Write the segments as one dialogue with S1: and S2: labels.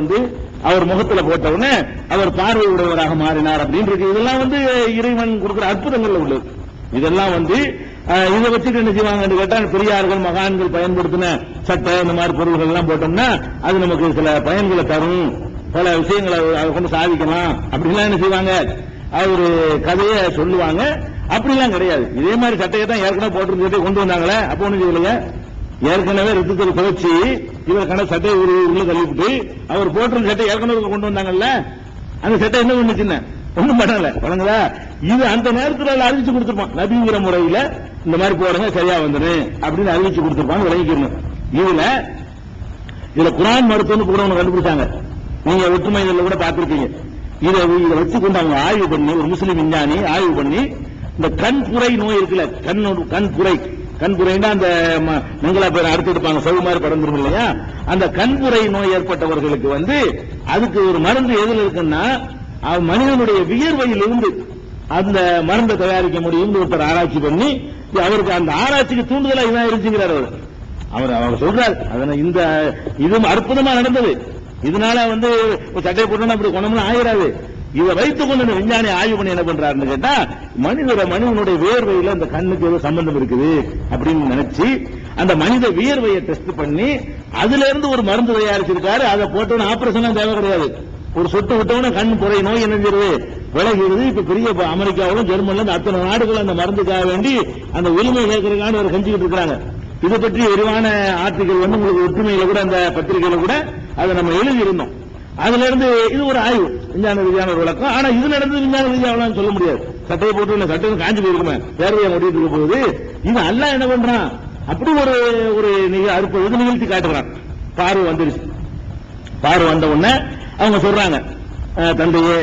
S1: வந்து அவர் முகத்துல போட்டவுடனே அவர் பார்வை உடையவராக மாறினார் அப்படின்னு இருக்கு. இதெல்லாம் வந்து இறைவன் கொடுக்கிற அற்புதங்கள்ல உள்ளது. இதெல்லாம் வந்து இதை வச்சுட்டு என்ன செய்வாங்கன்னு கேட்டா, பெரியார்கள் மகான்கள் பயன்படுத்தின சட்டை இந்த மாதிரி பொருள்கள் எல்லாம் போட்டோம்னா அது நமக்கு சில பயன்களை தரும், பல விஷயங்களை அதை கொண்டு சாதிக்கலாம் அப்படிலாம் என்ன செய்வாங்க, ஒரு கதையை சொல்லுவாங்க. அப்படிலாம் கிடையாது. இதே மாதிரி சட்டையை தான் ஏற்கனவே போட்டு கொண்டு வந்தாங்களே, அப்ப ஒண்ணு செய்யலைங்க. ஏற்கனவே ரத்தத்தை துவச்சி இவர் சட்டையை உள்ள தள்ளிவிட்டு அவர் போட்டிருந்த சட்டை ஏற்கனவே கொண்டு வந்தாங்கல்ல, அந்த சட்டை என்ன பண்ணுச்சுன்னு ஒண்ணும் பண்ணல வழங்குதா. இது அந்த நேரத்தில் அறிவிச்சு கொடுத்துருப்பான். நபிங்கிற முறையில இந்த மாதிரி போடுங்க சரியா வந்துரு அப்படின்னு அறிவிச்சு கொடுத்துருப்பாங்க, விளங்கிக்கணும். இதுல குர்ஆன் மருத்துவம் கூட ஒன்று கண்டுபிடிச்சாங்க. நீங்க ஒற்றுமை கூட பார்த்திருக்கீங்க. இதை வச்சுக்கொண்டு அவங்க ஆய்வு பண்ணி, ஒரு முஸ்லீம் விஞ்ஞானி ஆய்வு பண்ணி, இந்த கண்புரை நோய் இருக்குல்ல, கண்புரைன்னா அந்த மங்களா பேர் அடுத்து எடுப்பாங்க, சவு மாதிரி படந்துரும் இல்லையா, அந்த கண்புரை நோய் ஏற்பட்டவர்களுக்கு வந்து அதுக்கு ஒரு மருந்து எதில் இருக்குன்னா, மனிதனுடைய வியர்வையில் இருந்து அந்த மருந்தை தயாரிக்க முடியும் ஒருத்தர் ஆராய்ச்சி பண்ணி, அவருக்கு அந்த ஆராய்ச்சிக்கு தூண்டுதலா இதான் இருந்துங்கிறார் அவர் சொல்றார். அதனால இந்த இது அற்புதமா நடந்தது. இதனால வந்து சட்டையை போட்டோம்னா அப்படி குணம்னு ஆயிராது. இதை வைத்துக் கொண்டு விஞ்ஞானி ஆய்வு பண்ணி என்ன பண்றாருன்னு கேட்டா, மனிதனுடைய வியர்வையில அந்த கண்ணுக்கு ஏதோ சம்பந்தம் இருக்குது அப்படின்னு நினைச்சு அந்த மனித வியர்வையை டெஸ்ட் பண்ணி அதுல இருந்து ஒரு மருந்து தயாரிச்சிருக்காரு. அதை போட்டோன்னு ஆபரேஷன் தேவை கிடையாது. ஒரு சொட்டு விட்டவன கண் புரை நோய் என்னஞ்சிருது விலகிறது. இப்ப பெரிய அமெரிக்காவிலும் ஜெர்மன்ல அத்தனை நாடுகள் அந்த மருந்துக்காக வேண்டி அந்த உரிமை கேட்கறதுக்கான ஒரு செஞ்சுக்கிட்டு இருக்கிறாங்க. இதை பற்றி விரிவான ஆர்டிகல் வந்து உங்களுக்கு ஒற்றுமையில கூட அந்த பத்திரிகையில கூட அதை நம்ம எழுதி இருந்தோம். அதுல இருந்து இது ஒரு ஆய்வு, விஞ்ஞான ரீதியான ஒரு விளக்கம். ஆனா இது நடந்தது விஞ்ஞான ரீதியாக சொல்ல முடியாது. சட்டையை போட்டு சட்டை காஞ்சி போயிருக்குமே, வேர்வையை முடிட்டு இருக்க போகுது. இது அல்லாஹ் என்ன பண்றான், அப்படி ஒரு அற்புத நிகழ்ச்சி காட்டுறான். பார்வை வந்துருச்சு. பார்வை வந்த உடனே அவங்க சொல்றாங்க, தந்தையே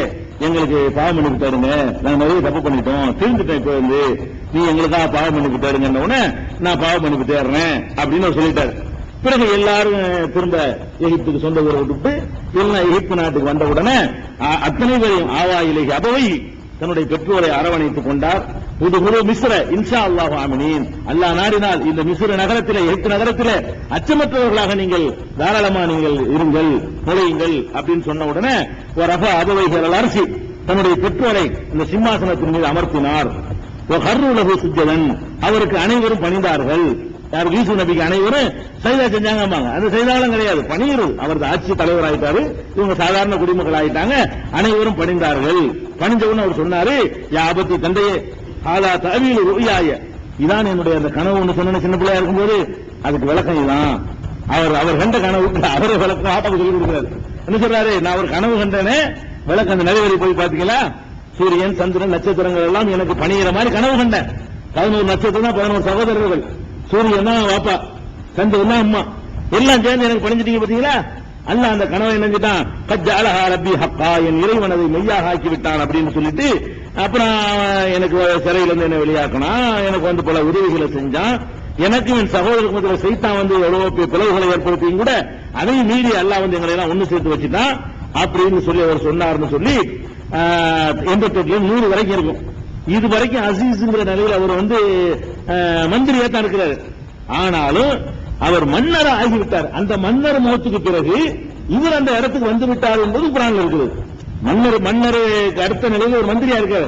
S1: எங்களுக்கு பாவம் பண்ணி விட்டாருங்க, நாங்க நிறைய தப்பு பண்ணிட்டோம், திருந்துட்டேன், இப்ப வந்து நீ எங்களுக்காக பாவம் பண்ணி விட்டாருங்க உடனே நான் பாவம் பண்ணி விட்டேறேன் அப்படின்னு சொல்லிட்டாரு. பிறகு எல்லாரும் திரும்ப எகிப்துக்கு சொந்த ஊரை விட்டுட்டு எல்லாம் எகிப்து நாட்டுக்கு வந்த உடனே அத்தனை பேரையும் ஆவாயிலே அபவை தன்னுடைய பெற்றோரை அரவணைத்துக் கொண்டார். புது மிஸ்ர இன்ஷா அல்லாஹு ஆமீன், அல்லாஹ் நாடினால் இந்த மிஸ்ர நகரத்திலே, எகிப்து நகரத்திலே அச்சமற்றவர்களாக நீங்கள் தாராளமா நீங்கள் இருங்கள், நுழையுங்கள் அப்படின்னு சொன்ன உடனே ஒரு ரஃபா அபவைகள் அரசி தன்னுடைய பெற்றோரை இந்த சிம்மாசனத்தின் மீது அமர்த்தினார். ஹர்ருலஹு சுஜ்ஜதன், அவருக்கு அனைவரும் பணிந்தார்கள். யார், யூசுப் நபிக்கு அனைவரும் சைதா செஞ்சாங்க. அந்த சைதாலும் கிடையாது, பணியரு. அவரது ஆட்சி தலைவர் ஆயிட்டாரு, இவங்க சாதாரண குடிமக்கள் ஆயிட்டாங்க. அனைவரும் பணிந்தார்கள். பணிஞ்சவன்னு அவர் சொன்னாரு, யாபத்து தந்தையே ஆதா தவீல் ருயாய, இதான் என்னுடைய அந்த கனவு சொன்ன சின்ன பிள்ளையா இருக்கும்போது அதுக்கு விளக்கம் இதான். அவர் கண்ட கனவு அவரை விளக்கம் ஆப்பாக்கு சொல்லி கொடுக்கிறாரு. என்ன சொல்றாரு, நான் ஒரு கனவு கண்டேனே, விளக்கம் அந்த நிறைவேறி போய் பாத்தீங்களா, சூரியன் சந்திரன் நட்சத்திரங்கள் எல்லாம் எனக்கு பணியிற மாதிரி கனவு கண்டேன். 11 நட்சத்திரம் தான் 11 சகோதரர்கள். சூரியன் தான் வாப்பா, சந்திரன் தான் அம்மா, எல்லாம் சேர்ந்து எனக்கு பணிஞ்சிட்டீங்க பாத்தீங்களா. அல்ல அந்த கனவை நினைஞ்சிட்டான், கஜ்ஜஅலஹா ரப்பி ஹக்கா, என் இறைவன் அதை மெய்யாக ஆக்கி விட்டான் அப்படின்னு சொல்லிட்டு, அப்புறம் எனக்கு சிறையில இருந்து என்ன வெளியாக்கணும், எனக்கு வந்து பல உதவிகளை செஞ்சான். எனக்கு என் சகோதரருக்கு முதல்ல சைத்தான் வந்து எவ்வளவு பிளவுகளை ஏற்படுத்தியும் கூட அதையும் மீறி அல்லாஹ் வந்து எங்களை எல்லாம் ஒண்ணு சேர்த்து வச்சுட்டான் அப்படின்னு சொல்லி அவர் சொன்னார்னு சொல்லி 88 100 வரைக்கும் இருக்கும். இது வரைக்கும் அசீஸ்ங்கிற நிலையில் அவர் வந்து மந்திரியா தான் இருக்கிறார். ஆனாலும் அவர் மன்னர் ஆகிவிட்டார். அந்த மன்னர் மௌத்துக்கு பிறகு இவர் அந்த இடத்துக்கு வந்து விட்டார் என்பது குர்ஆன்ல இருக்குது. மன்னருக்கு அடுத்த நிலையில் ஒரு மந்திரியா இருக்காரு.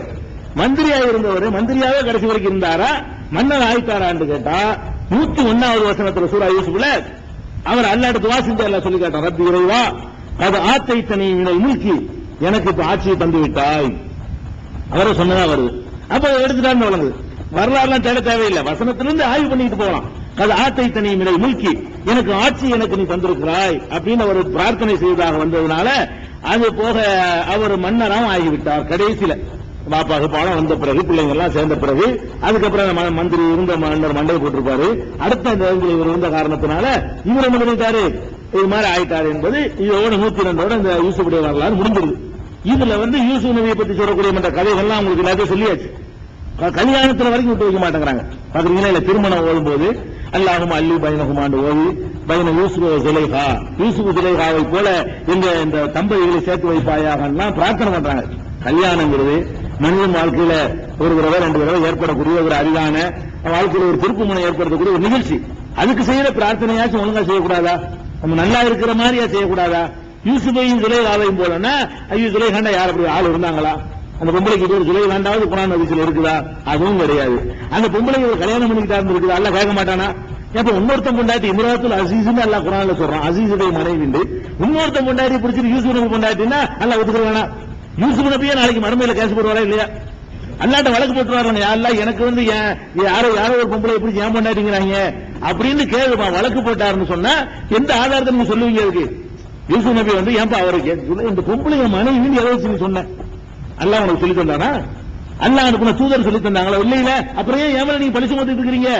S1: மந்திரியா இருந்தவர் மந்திரியாவே கடைசி வரைக்கும் இருந்தாரா, மன்னர் ஆயிட்டாரான்னு கேட்டா 101வது வசனத்துல சூரா யூசுப்ல அவர் அல்லாஹ்ட்ட துஆ செஞ்சு அல்லாஹ் சொல்லி காட்டான், ரப்பி இறைவா அது ஆத்தைத்தனி மினல் முல்கி, எனக்கு இப்ப ஆட்சியை தந்து விட்டாய். அவரை சொன்னதா வருது. அப்ப எடுத்துட்டான்னு வழங்குது. வரலாறுலாம் தேட தேவையில்லை, வசனத்திலிருந்து ஆய்வு பண்ணிட்டு போகலாம். அது ஆத்தைத்தனி மினல் முல்கி, எனக்கு ஆட்சி எனக்கு நீ தந்திருக்கிறாய் அப்படின்னு அவர் பிரார்த்தனை செய்ததாக வந்ததுனால அது போக அவர் மன்னராகவும் ஆகிவிட்டார். கடைசியில பாப்பாக்கு பாடம் வந்த பிறகு, பிள்ளைங்க எல்லாம் சேர்ந்த பிறகு, அதுக்கப்புறம் மந்திரி இருந்த மன்னர் மண்டை போட்டிருப்பாரு. அடுத்த இவர் இருந்த காரணத்தினால இவர் என்ன பண்ணிட்டாரு, இது மாதிரி ஆயிட்டாரு என்பது இதோட 102 இந்த யூசுஃபுடைய வரலாறு முடிஞ்சிருக்கு. இதுல வந்து யூசுப் நபியை பத்தி சொல்லக்கூடிய மற்ற கதைகள்லாம் உங்களுக்கு எல்லாத்தையும் சொல்லியாச்சு. கல்யாணத்துல வரைக்கும் விட்டு வைக்க மாட்டேங்கிறாங்க. பாத்தீங்கன்னா இல்ல, திருமணம் ஓடும் போது அல்லாஹும் அல்லி பைனகுமாண்டு ஓதி பைன யூசுப் சுலைஹா, யூசுப் சுலைஹாவை போல இந்த தம்பதிகளை சேர்த்து வைப்பாயாக பிரார்த்தனை பண்றாங்க. கல்யாணங்கிறது மனிதன் வாழ்க்கையில ஒரு தடவை 2 தடவை ஏற்படக்கூடிய ஒரு அரிதான வாழ்க்கையில ஒரு திருப்பு முனை ஏற்படுத்தக்கூடிய ஒரு நிகழ்ச்சி. அதுக்கு செய்யற பிரார்த்தனையாச்சும் ஒழுங்கா செய்யக்கூடாதா? நம்ம நல்லா இருக்கிற மாதிரியா செய்யக்கூடாதா? யூசுஃபையும் சுலைஹாவையும் போலன்னா ஐயோ சுலைஹாண்டா யார் அப்படி ஆள் இருந்தாங்களா? அந்த பொம்பளைக்கு ஒரு சுலைஹாண்டாவது குர்ஆன் ஹதீஸ்ல இருக்குதா? அதுவும் கிடையாது. அந்த பொம்பளைக்கு ஒரு கல்யாணம் பண்ணிக்கிட்டா இருக்குதா? அல்லாஹ் கேட்க மாட்டானா? அப்ப இன்னொருத்தன் பொண்டாட்டி இம்ராத்துல் அசீஸ்னு அல்லாஹ் குர்ஆன்ல சொல்றான். அசீஸுடைய மனைவி இன்னொருத்தன் பொண்டாட்டி பிடிச்சிட்டு யூசுப் நபி பொண்டாட்டினா அல்லாஹ் ஒத்துக்குவானா? யூசுப் நபியே நாளைக்கு மறுமையில கேஸ் போடுவாரா இல்லையா? அல்லாட்ட வழக்கு போட்டுவாங்க. அல்லாஹ் எனக்கு வந்து யாரோ ஒரு பொம்பளை எப்படி ஏன் பொண்டாட்டிங்கிறாங்க அப்படின்னு கேளுமா வழக்கு போட்டாருன்னு சொன்னா எந்த ஆதாரத்தை நீங்க சொல்லுவீங்க? அதுக்கு யூசுப் நபி வந்து ஏன்பா அவருக்கு இந்த பொம்பளை மனைவி எதை வச்சு சொன்ன? அல்லாஹ் உனக்கு சொல்லி தந்தானா? அல்லாஹ் அனுப்பின தூதர் சொல்லி தந்தாங்களா? இல்ல அப்புறம் ஏன் ஏமல நீங்க பழிச்சு மொத்திட்டு இருக்கிறீங்க?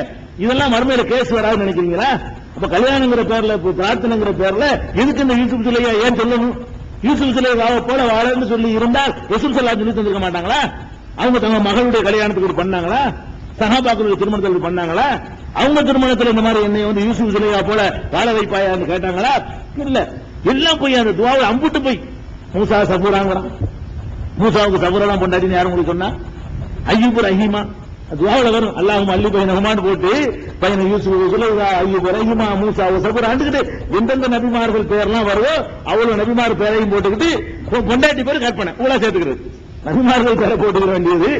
S1: இதெல்லாம் மறுமையில கேஸ் வராதுன்னு நினைக்கிறீங்களா? அப்ப கல்யாணங்கிற பேர்ல பிரார்த்தனைங்கிற பேர்ல எதுக்கு இந்த யூசுப் சுலையா ஏன் சொல்லணும்? யூசுப் சுலையாவை போல வாழன்னு சொல்லி இருந்தால் ரசூல் ஸல்லல்லாஹு சொல்லி தந்திருக்க மாட்டாங்களா? அவங்க தங்க மகளுடைய கல்யாணத்துக்கு பண்ணாங்களா? சஹாபாக்களுடைய திருமணத்துக்கு பண்ணாங்களா? அவங்க திருமணத்தில் இந்த மாதிரி என்னை வந்து யூசுப் சுலையா போல வாழ வைப்பாயான்னு கேட்டாங்களா? இல்ல. எல்லாம் போய் அந்த துவாவை அம்புட்டு போய் மூசா சபூராங்கிறான். மூசாவுக்கு சபூரெல்லாம் பொண்டாட்டின்னு யாரும் உங்களுக்கு சொன்னா? ஐயூப் ரஹீமா துவாவுல வரும். அல்லாஹும் அல்லி பையனஹுமான்னு போட்டு பையன யூசுப் சுலைஹா ஐயூப் ரஹீமா மூசா சபூர் ஆண்டுகிட்டு எந்தெந்த நபிமார்கள் பேர்லாம் வருதோ அவ்வளவு நபிமார் பேரையும் போட்டுக்கிட்டு பொண்டாட்டி பேர் கற்பனை ஊழா சேர்த்துக்கிறது. நபிமார்கள் பேரை போட்டுக்க வேண்டியது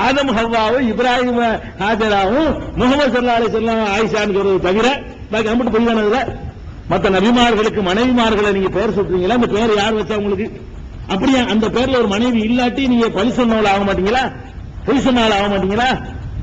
S1: ஆதம் ஹவ்வாவும் இப்ராஹிம் ஹாஜராவும் முகமது ஸல்லல்லாஹு அலைஹி வஸல்லம் ஆயிஷான்னு சொல்றது தவிர பாக்கி அம்புட்டு பொய் தானே. மற்ற நபிமார்களுக்கு மனைவிமார்களை நீங்க பேர் சொல்றீங்களா? அந்த பேர் யார் வச்சா உங்களுக்கு? அப்படியே அந்த பேர்ல ஒரு மனைவி இல்லாட்டி நீங்க பழி சொன்னவள ஆக மாட்டீங்களா? பொய் சொன்னால ஆக மாட்டீங்களா?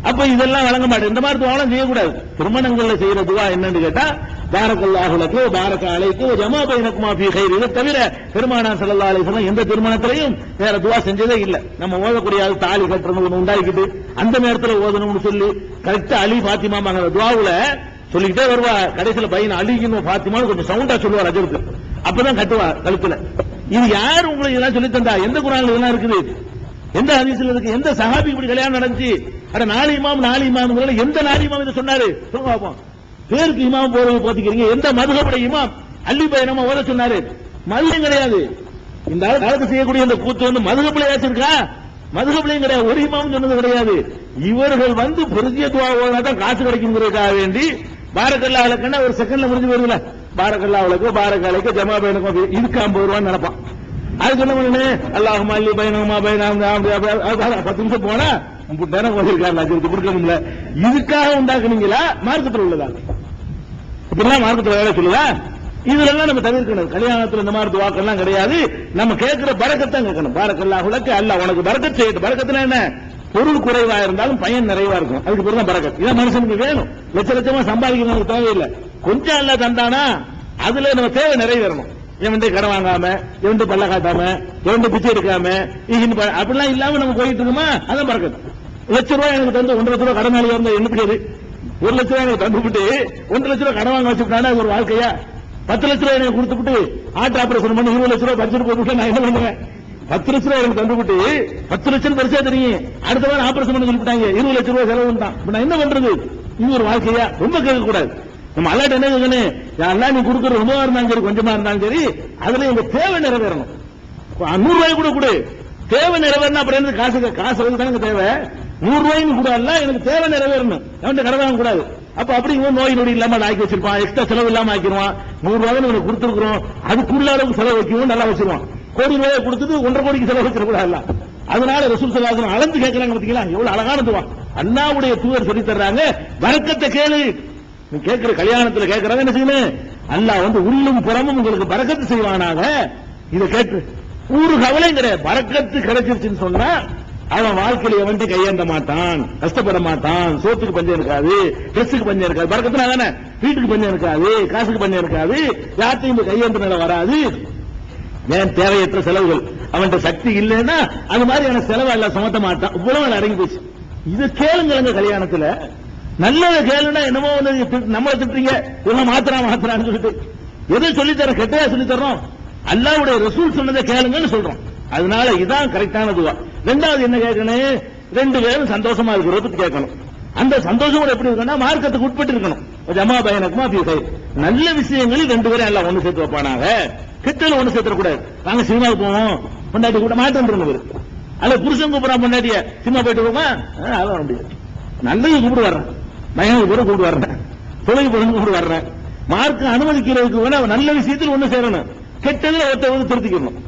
S1: அப்ப இதெல்லாம் வழங்க மாட்டேன். இந்த மாதிரி துவாலாம் செய்யக்கூடாது. திருமணங்கள்ல செய்யற துவா என்னன்னு கேட்டா பாரக்கல்லாஹு லக்கு பாரக அலைக்கு ஜமா பைனகுமா ஃபீ கைர். இதை தவிர பெருமானார் ஸல்லல்லாஹு அலைஹி வஸல்லம் எந்த திருமணத்திலையும் வேற துவா செஞ்சதே இல்ல. நம்ம ஓதக்கூடிய தாலி கட்டுறது ஒன்று உண்டாக்கிட்டு அந்த நேரத்தில் ஓதணும்னு சொல்லி கரெக்டா அலி பாத்திமா அந்த துவாவுல சொல்லிக்கிட்டே வருவா. கடைசியில பையன் அலின்னு பாத்திமான்னு கொஞ்சம் சவுண்டா சொல்லுவார் அஜருக்கு. அப்பதான் கட்டுவா கழுத்துல. இது யார் உங்களுக்கு இதெல்லாம் சொல்லி தந்தா? எந்த குர்ஆன்ல இதெல்லாம் இருக்குது? எந்த ஹதீஸ்ல இருக்கு? எந்த சஹாபி இப்படி கல்யாணம் நடந்துச்சு? அட நாலு இமாம் எந்த நாலு இமாம் இதை சொன்னாரு? சொல்லுங்க பாப்போம். பேருக்கு இமாம் போறது போத்திக்கிறீங்க. எந்த மதுஹபுடைய இமாம் அலி பையனமா ஓத சொன்னாரு? மதுஹம் கிடையாது. இந்த காலத்து செய்யக்கூடிய இந்த கூத்து வந்து மதுஹபுலையாச்சும் இருக்கா? மதுஹபுலையும் கிடையாது. ஒரு இமாம் சொன்னது கிடையாது. இவர்கள் வந்து பெரிய துவா ஓதுனா தான் காசு கிடைக்குங்கிறதுக்காக வேண்டி பாரக்கல்லாஹு லக்கன்னா ஒரு செகண்ட்ல முடிஞ்சு போயிருதுல. பாரக்கல்லாஹு லக்கு பாரக அலைக்கு ஜமா பைனகும் இதுக்கு 50 ரூபாய் நினைப்பான். அது சொன்ன உடனே அல்லாஹும்ம அல்லி பைனகுமா பைனஹும் 10 நிமிஷம் போனா நேரம் ஓதிருக்காரு அஜருக்கு கொடுக்கணும்ல. இதுக்காக உண்டாக்குனீங்களா? மார்க்கத்தில் உள்ளதா? இப்படிலாம் மார்க்கத்தில் வேலை சொல்லுதா? இதெல்லாம் நம்ம தவிர்க்கணும். கல்யாணத்தில் இந்த மாதிரி துவாக்கெல்லாம் கிடையாது. நம்ம கேட்கிற பரக்கத்தான் கேட்கணும். பாரக்கல்லாஹு லக்கு அல்லாஹ் உனக்கு பரக்கத் செய்யட்டும். பரக்கத்துல என்ன? பொருள் குறைவா இருந்தாலும் பயன் நிறைவா இருக்கும். அதுக்கு பிறகு தான் பரக்கத். இதான் மனுஷனுக்கு வேணும். லட்ச லட்சமா சம்பாதிக்கணும் தேவையில்லை. கொஞ்சம் அல்ல தந்தானா அதுல நம்ம தேவை நிறைவேறணும். எவன்ட்டு கடன் வாங்காம, எவன்ட்டு பல்ல காட்டாம, எவன்ட்டு பிச்சை எடுக்காம அப்படிலாம் இல்லாம நம்ம போயிட்டு இருக்கோமா? அதான் பரக்கத். ₹1,00,000 எனக்கு தந்து 1,00,000 ரூபாய் கடன் வாங்கி வந்த எண்ணுக்கு ₹1,00,000 எனக்கு தந்துவிட்டு 1,00,000 கடன் வாங்க வச்சுட்டானா ஒரு வாழ்க்கையா? ₹10,00,000 எனக்கு கொடுத்துட்டு ஆட்டு ஆபரேஷன் பண்ணி ₹20,00,000 பட்ஜெட் போட்டு நான் என்ன பண்ணுவேன்? ₹10,00,000 எனக்கு தந்துவிட்டு 10 லட்சம் பெருசா தெரியும். அடுத்த வாரம் ஆபரேஷன் பண்ணி சொல்லிட்டாங்க ₹20,00,000 செலவு தான். நான் என்ன பண்றது? இது ஒரு வாழ்க்கையா? ரொம்ப கேட்க கூடாது. நம்ம அல்லாட்ட என்ன கேட்கணும்? யாரெல்லாம் நீ கொடுக்குற ரொம்பவா இருந்தாலும் சரி கொஞ்சமா இருந்தாலும் சரி அதுல எங்க தேவை நிறைவேறணும். ₹100 கூட கொடு. தேவை நிறைவேறணும். அப்புறம் என்ன காசு தானே தேவை. ₹100 கூட அல்ல, எனக்கு தேவை நிறைவேறணும். அவன்கிட்ட கடன் வாங்க கூடாது. அப்ப அப்படிங்கும்போது நோய் நொடி இல்லாம ஆக்கி வச்சிருப்பான். எக்ஸ்ட்ரா செலவு இல்லாம ஆக்கிடுவான். ₹100 உனக்கு கொடுத்துருக்கிறோம் அதுக்குள்ள அளவுக்கு செலவு வைக்கவும் நல்லா வச்சிருவான். ₹1,00,000 கொடுத்துட்டு 1,50 கோடிக்கு செலவு வச்சிடக்கூடாது. அதனால ரசூல் ஸல்லல்லாஹு அலைஹி வஸல்லம் அளந்து கேட்கறாங்க. பாத்தீங்களா எவ்வளவு அழகான துவா அல்லாஹ்வுடைய தூதர் சொல்லி தர்றாங்க. பரக்கத்தை கேளு. நீ கேட்கிற கல்யாணத்துல கேட்கறாங்க என்ன செய்யணும்? அல்லாஹ் வந்து உள்ளும் புறமும் உங்களுக்கு பரக்கத்து செய்வானாக. இதை கேட்டு ஒரு கவலையும் கிடையாது. பரக்கத்து கிடைச்சிருச்சுன்னு சொன்னா அவன் வாழ்க்கையில எவன்ட்டு கையேந்த மாட்டான், கஷ்டப்பட மாட்டான், சோத்துக்கு பஞ்சம் இருக்காது, ட்ரெஸ்ஸுக்கு பஞ்சம் இருக்காது. பரக்கத்துனா தானே வீட்டுக்கு பஞ்சம் இருக்காது, காசுக்கு பஞ்சம் இருக்காது, யார்த்தையும் கையேந்த நிலை வராது. ஏன் தேவையற்ற செலவுகள் அவன்கிட்ட சக்தி இல்லைன்னா அது மாதிரியான செலவு எல்லாம் சுமத்த மாட்டான். இவ்வளவு அடங்கி போச்சு. இது கேளுங்க கல்யாணத்துல நல்லத கேளுன்னா என்னமோ நம்மளை திட்டுறீங்க இவங்க மாத்திரான்னு சொல்லிட்டு எதை சொல்லித்தர கெட்டையா சொல்லித்தரோம்? அல்லாஹ்வுடைய ரசூல் சொன்னதை கேளுங்கன்னு சொல்றோம். அதனால இதான் கரெக்டான துவா. ரெண்டாவது என்ன கேட்கணும்? 2 பேரும் சந்தோஷமா இருக்கிறத கேட்கணும். அந்த சந்தோஷம் கூட எப்படி இருக்குன்னா மார்க்கத்துக்கு உட்பட்டு இருக்கணும். ஜமா பைனகுமா ஃபீ கைர். நல்ல விஷயங்களில் 2 பேரும் எல்லாம் ஒண்ணு சேர்த்து வைப்பானாக. கிட்டல ஒண்ணு சேர்த்துட கூடாது. நாங்க சினிமாவுக்கு போவோம் பொண்டாட்டி கூட மாட்டேன் அல்ல புருஷன் கூப்பிடறான் பொண்டாட்டிய சினிமா போயிட்டு போமா அதான் வர முடியாது. நல்லது கூப்பிட்டு வர்றேன், மயனுக்கு கூட கூப்பிட்டு வர்றேன், தொழில் பொருள் கூப்பிட்டு வர்றேன். மார்க்க அனுமதிக்கிறதுக்கு நல்ல விஷயத்தில் ஒண்ணு சேரணும். கெட்டதுல ஒருத்தர் திருத்திக்கணும்.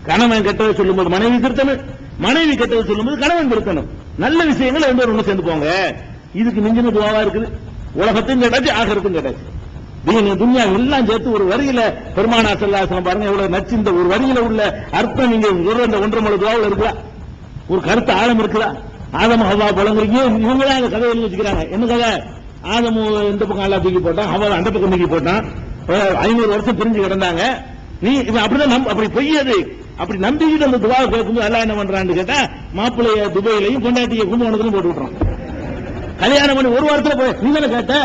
S1: கணவன் கெட்டதை சொல்லும்போது மனைவி திருத்தணும், மனைவி கெட்டதை சொல்லும்போது கணவன் திருத்தணும். நல்ல விஷயங்கள் ரெண்டு பேரும் ஒண்ணு சேர்ந்து போங்க. இதுக்கு மிஞ்சின துவாவா இருக்குது. உலகத்தையும் கேட்டாச்சு, ஆகரத்தும் கேட்டாச்சு. துன்யா எல்லாம் சேர்த்து ஒரு வரியில பெருமானா ஸல்லல்லாஹு அலைஹி வஸல்லம் பாருங்க எவ்வளவு நச்சு. இந்த ஒரு வரியில உள்ள அர்த்தம் நீங்க சொல்ற இந்த 1.5 துவாவில் இருக்குதா? ஒரு கருத்து ஆழம் இருக்குதா? ஆதம் ஹவ்வா பழங்குறீங்க, இவங்களே அந்த கதை எழுதி வச்சுக்கிறாங்க. என்ன கதை? ஆதம் இந்த பக்கம் அல்லா தூக்கி போட்டான், ஹவ்வா அந்த பக்கம் தூக்கி போட்டான், 500 வருஷம் பிரிஞ்சு கிடந்தாங்க. நீ அப்படிதான் அப்படி பொய்யது. அப்படி நம்பிக்கிட்டு அந்த துவாவை கேட்கும்போது அல்லாஹ் என்ன பண்றான்னு கேட்டா, மாப்பிள்ளைய துபாயிலையும் பொண்டாட்டியை கும்பகோணத்திலும் போட்டு விட்டுறான். கல்யாணம் பண்ணி ஒரு வாரத்துல போய் நீ தானே கேட்ட,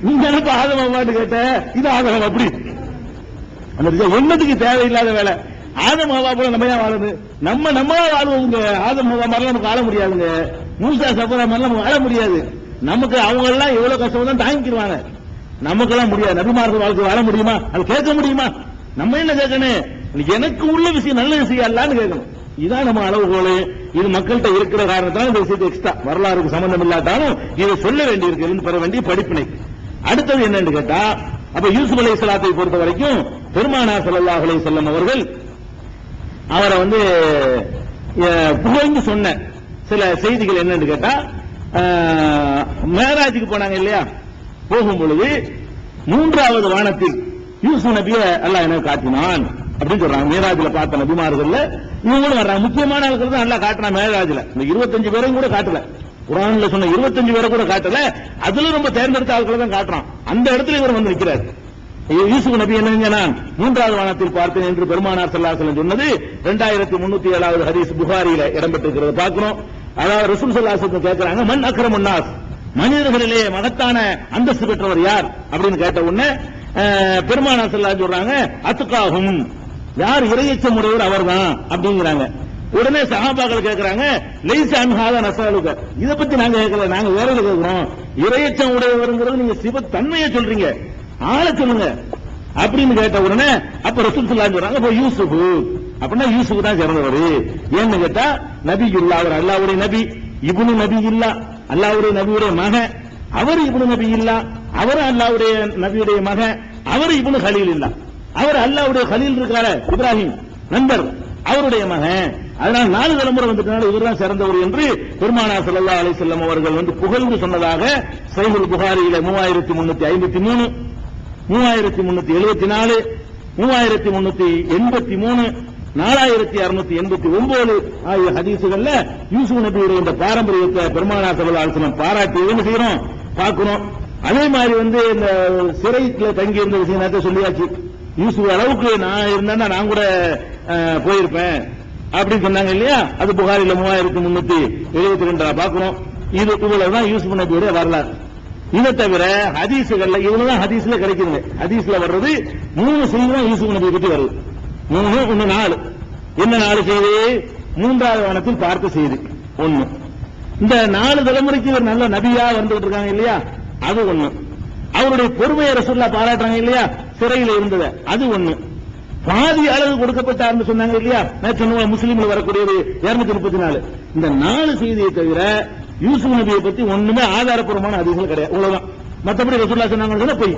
S1: நீங்க எனக்கு ஆதம் ஹவ்வான்னு கேட்ட, இது ஆதம் அப்படி அந்த ஒன்னதுக்கு தேவையில்லாத வேலை. ஆதம் ஹவ்வா போல நம்ம ஏன் வாழுது? நம்மளா வாழ்வோங்க. ஆதம் ஹவ்வா மாதிரிலாம் நமக்கு வாழ முடியாதுங்க. மூசா சஃபரா மாதிரிலாம் நமக்கு வாழ முடியாது. நமக்கு அவங்க எல்லாம் எவ்வளவு கஷ்டம் தான் தாங்கிக்கிடுவாங்க, நமக்கெல்லாம் முடியாது. நபிமார்கள் வாழ்க்கை வாழ முடியுமா? அது கேட்க முடியுமா? நம்ம என்ன கேட்கணும்? எனக்கு உள்ள விஷயம் நல்ல விஷயம் அல்லான்னு கேட்கணும். இதான் நம்ம அளவுகோல். இது மக்கள்கிட்ட இருக்கிற காரணத்தால் இந்த விஷயத்தை எக்ஸ்ட்ரா வரலாறுக்கு சம்பந்தம் இல்லாட்டாலும் இதை சொல்ல வேண்டியிருக்கு, பெற வேண்டிய படிப்பினை. அடுத்தது என்னன்னு கேட்டா, அப்ப யூசுப் அலைஹிஸ்ஸலாத்தை பொறுத்த வரைக்கும் பெருமானார் ஸல்லல்லாஹு அலைஹி வஸல்லம் அவர்கள் அவரை புகழ்ந்து சொன்ன சில செய்திகள் என்னன்னு கேட்டா, மேராஜுக்கு போனாங்க இல்லையா, போகும் பொழுது 3வது வானத்தில் யூசுப் நபியை அல்லாஹ் எனக்கு காட்டினான் அப்படின்னு சொல்றாங்க. மேராஜ்ல பார்த்த நபிமார்கள்ல இவங்களும் வர்றாங்க. முக்கியமான ஆட்கள் தான் நல்லா காட்டினா மேராஜ்ல. இந்த 25 பேரையும் கூட காட்டல, குர்ஆன்ல சொன்ன 25 பேரை கூட காட்டல. அதுல ரொம்ப தேர்ந்தெடுத்த ஆட்களை தான் காட்டுறான். அந்த இடத்துல இவர் வந்து நிற்கிறார். யூசுப் நபி என்ன 3வது வானத்தில் பார்த்தேன் என்று பெருமானார் ஸல்லல்லாஹு அலைஹி வஸல்லம் சொன்னது 2307வது ஹதீஸ் புகாரியில இடம்பெற்றிருக்கிறது பார்க்கிறோம். அதாவது ரசூல் ஸல்லல்லாஹு அலைஹி வஸல்லம் கேட்கிறாங்க, மன் அக்ரமுன் நாஸ், மனிதர்களிலே மகத்தான அந்தஸ்து பெற்றவர் யார் அப்படின்னு கேட்ட உடனே பெருமானார் ஸல்லல்லாஹு சொல்றாங்க, அத்காஹும், யார் இறையச்சம் உடையவர் அவர்தான் அப்படிங்கிறாங்க. உடனே சஹாபாக்கள் கேட்கிறாங்க, லைஸ அன்ஹாதா நஸலுக, இத பத்தி நாங்க கேட்கல, நாங்க வேற கேட்கிறோம். இறையச்சம் உடையவர்ங்கிறது நீங்க சிவத் தன்மையை சொல்றீங்க, ஆள சொல்லுங்க அப்படின்னு கேட்ட உடனே அப்ப ரசூல் ஸல்லல்லாஹு அலைஹி சொல்றாங்க, யூசுப் அப்படின்னா யூசுப் தான் சிறந்தவர். ஏன்னு கேட்டா நபியுல்லாஹ், அவர் அல்லாஹ்வுடைய நபி, இப்னு நபியுல்லாஹ், அல்லாஹ்வுடைய நபியுடைய மகன், அவர் இப்னு நபியுல்லாஹ், அவர் அல்லாஹ்வுடைய நபியுடைய மகன், அவர் இப்னு கலீலுல்லாஹ், அவர் அல்லாஹ்வுடைய கலீல் இருக்காரு இப்ராஹிம் நண்பர், அவருடைய மகன். அதனால 4 தலைமுறை வந்துட்டனால இவர்தான் சிறந்தவர் என்று பெருமானார் ஸல்லல்லாஹு அலைஹி வஸல்லம் அவர்கள் புகழ்ந்து சொன்னதாக சஹீஹுல் புகாரியில 3353, 3374, 3383, 4689 ஆகிய ஹதீசுகள்ல யூசுப் நபியுடைய இந்த பாரம்பரியத்தை பெருமானார் ஸல்லல்லாஹு அலைஹி வஸல்லம் பாராட்டி என்ன செய்யறோம் பார்க்கிறோம். அதே மாதிரி இந்த சிறையில தங்கி இருந்த விஷயத்தை சொல்லியாச்சு. யூசுப் அளவுக்கு நான் இருந்தா நான் கூட போயிருப்பேன் அப்படின்னு சொன்னாங்க இல்லையா, அது புகாரில 3372 பார்க்கிறோம். இது இவ்வளவுதான் யூசுப் நபியுடைய வரலாறு. இதை தவிர ஹதீசுகள்ல இவ்வளவுதான் ஹதீஸ்ல கிடைக்குது. ஹதீஸ்ல வர்றது 3 செய்தி தான் யூசுப் நபியை பற்றி வருது. 3, 1, 4. என்ன 4 செய்தி? 3வது வானத்தில் பார்த்த செய்தி 1. இந்த 4 தலைமுறைக்கு ஒரு நல்ல நபியா வந்துட்டு இருக்காங்க இல்லையா, அது 1. அவருடைய பொறுமையை ரசூலுல்லாஹ் பாராட்டுறாங்க இல்லையா, சிறையில் இருந்தது, அது 1. பாதி அளவு கொடுக்கப்பட்டார்னு சொன்னாங்க இல்லையா, நான் முஸ்லீம்ல வரக்கூடியது 234. இந்த 4 செய்தியை தவிர யூசுப் நபியை பத்தி ஒண்ணுமே ஆதாரப்பூர்வமான ஹதீஸ்கள் கிடையாது. அவ்வளவுதான். மற்றபடி ரசூலுல்லாஹ் சொன்னாங்க போய்.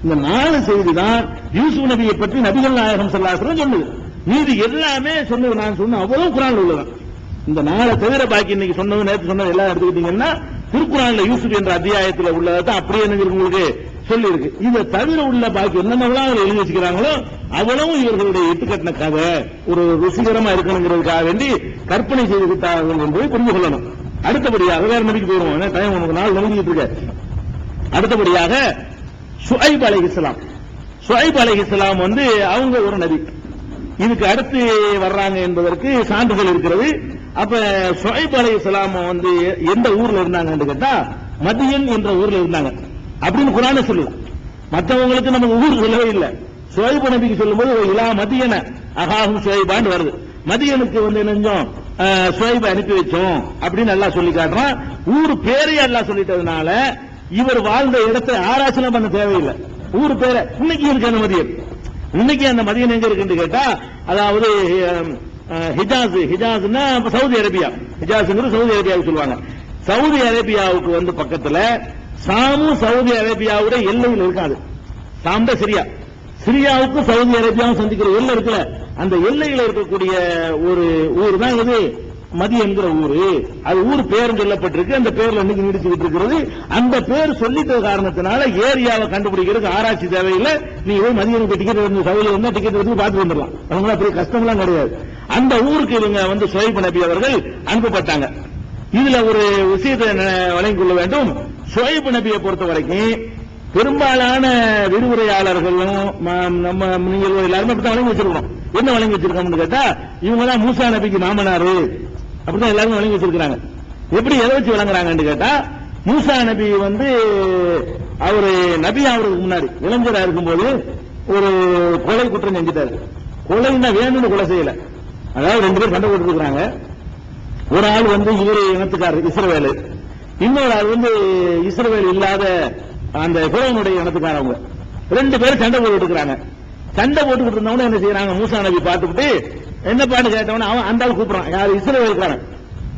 S1: இந்த 4 செய்தி தான் யூசுப் நபியை பற்றி நபிகள் நாயகம் ஸல்லல்லாஹு அலைஹி வஸல்லம் சொன்னது. மீதி எல்லாமே சொன்னது நான் சொன்ன அவ்வளவு குர்ஆன்ல உள்ளதான். இந்த 4 தவிர பாக்கி இன்னைக்கு சொன்னது நேற்று சொன்னது எல்லாம் எடுத்துக்கிட்டீங்கன்னா திருக்குர்ஆன்ல யூசுப் என்ற அத்தியாயத்தில் உள்ளதை அப்படியே உங்களுக்கு சொல்லி இருக்கு. இதை தவிர உள்ள பாக்கி என்னென்னலாம் எழுதி வச்சுக்கிறாங்களோ அவ்வளவு இவர்களுடைய இட்டுக்கட்டின கதை ஒரு ருசிகரமா இருக்கணுங்கிறதுக்காக வேண்டி கற்பனை செய்து விட்டார்கள் என்பதை புரிந்து கொள்ளணும். அடுத்தபடியாக வேற நபிக்கு போயிருவோம், டைம் உங்களுக்கு 4 நெருங்கிட்டு இருக்க. அடுத்தபடியாக ஷுஐப் அலைஹிஸ்ஸலாம். ஷுஐப் அலைஹிஸ்ஸலாம் அவங்க ஒரு நபி. இதுக்கு அடுத்து வர்றாங்க என்பதற்கு சான்றுகள் இருக்கிறது. அப்ப ஷுஐப் அலைஹிஸ்ஸலாம் எந்த ஊர்ல இருந்தாங்கன்னு கேட்டா மதியன் என்ற ஊர்ல இருந்தாங்க அப்படின்னு குர்ஆன்ல சொல்லுது. மற்றவங்களுக்கு நமக்கு ஊர் சொல்லவே இல்லை. ஷுஐப் நபிக்கு சொல்லும்போது இலா மதியன அகாஹும் ஷுஐபான்னு வருது. மதியனுக்கு நெஞ்சம் ஷுஐபை அனுப்பி வச்சோம் அப்படின்னு அல்லாஹ் சொல்லி காட்டுறான். ஊர் பேரையே அல்லாஹ் சொல்லிட்டதுனால இவர் வாழ்ந்த இடத்தை ஆராய்ச்சி பண்ண தேவையில்லை. ஊர் பேரை இன்னைக்கு இருக்கு அந்த மதியன். இன்னைக்கு அந்த மதியன் எங்க இருக்குன்னு கேட்டா, அதாவது ஹிஜாஸ்னா சவுதி அரேபியா, ஹிஜாஸ்ங்கிறது சவுதி அரேபியாவுக்கு சொல்லுவாங்க. சவுதி அரேபியாவுக்கு பக்கத்துல சாமும் சவுதி அரேபியாவுடைய எல்லையில் இருக்காது. சாம் தான் சிரியா, சிரியாவுக்கும் சவுதி அரேபியாவும் சந்திக்கிற எல்லை இருக்குல்ல, அந்த எல்லையில இருக்கக்கூடிய ஒரு ஊர் தான் இது மதி என்கிற ஊரு. அது ஊர் பேர் சொல்லப்பட்டிருக்கு. அந்த பேர்ல இன்னைக்கு நீடிச்சுக்கிட்டு இருக்கிறது. அந்த பேர் சொல்லிட்ட காரணத்தினால ஏரியாவை கண்டுபிடிக்கிறதுக்கு ஆராய்ச்சி தேவையில்லை. நீங்க போய் மதியனுக்கு டிக்கெட் வந்து சவுதியில இருந்தா டிக்கெட் எடுத்து பார்த்து வந்துடலாம். அவங்களா பெரிய கஷ்டம்லாம் கிடையாது. அந்த ஊருக்கு இவங்க வந்து ஷுவைப் நபி அவர்கள் அனுப்பப்பட்டாங்க. இதுல ஒரு விஷயத்தை வழங்கிக் கொள்ள வேண்டும். ஷுவைப் நபியை பொறுத்த வரைக்கும் பெரும்பாலான விரிவுரையாளர்களும் நம்ம நீங்கள் எல்லாருமே அப்படித்தான் வழங்கி வச்சிருக்கோம். என்ன வழங்கி வச்சிருக்கோம்னு கேட்டா, இவங்க தான் மூசா நபிக்கு மாமனாரு அப்படிதான் எல்லாரும் வழங்கி வச்சிருக்காங்க. எப்படி எதை வச்சு வழங்குறாங்கன்னு கேட்டா, மூசா நபி வந்து அவரு நபி அவருக்கு முன்னாடி இளைஞரா இருக்கும்போது ஒரு கொலை குற்றம் செஞ்சுட்டாரு. கொலைன்னா வேணும்னு கொலை செய்யல. அதாவது 2 பேர் சண்டை போட்டு இருக்காங்க. ஒரு ஆள் வந்து இவரு இனத்துக்காரர் இஸ்ரவேல், இன்னொரு ஆள் வந்து இஸ்ரவேல் இல்லாத அந்த பிறவனுடைய இனத்துக்காரவங்க. 2 பேரும் சண்டை போட்டு இருக்கிறாங்க. சண்டை போட்டுக்கிட்டு இருந்தவங்க என்ன செய்யறாங்க, மூசா நபி பார்த்துக்கிட்டு என்ன பாட்டு கேட்டவன அவன் அந்த ஆள் கூப்பிடுறான். யாரு இஸ்ரவேல்காரன்,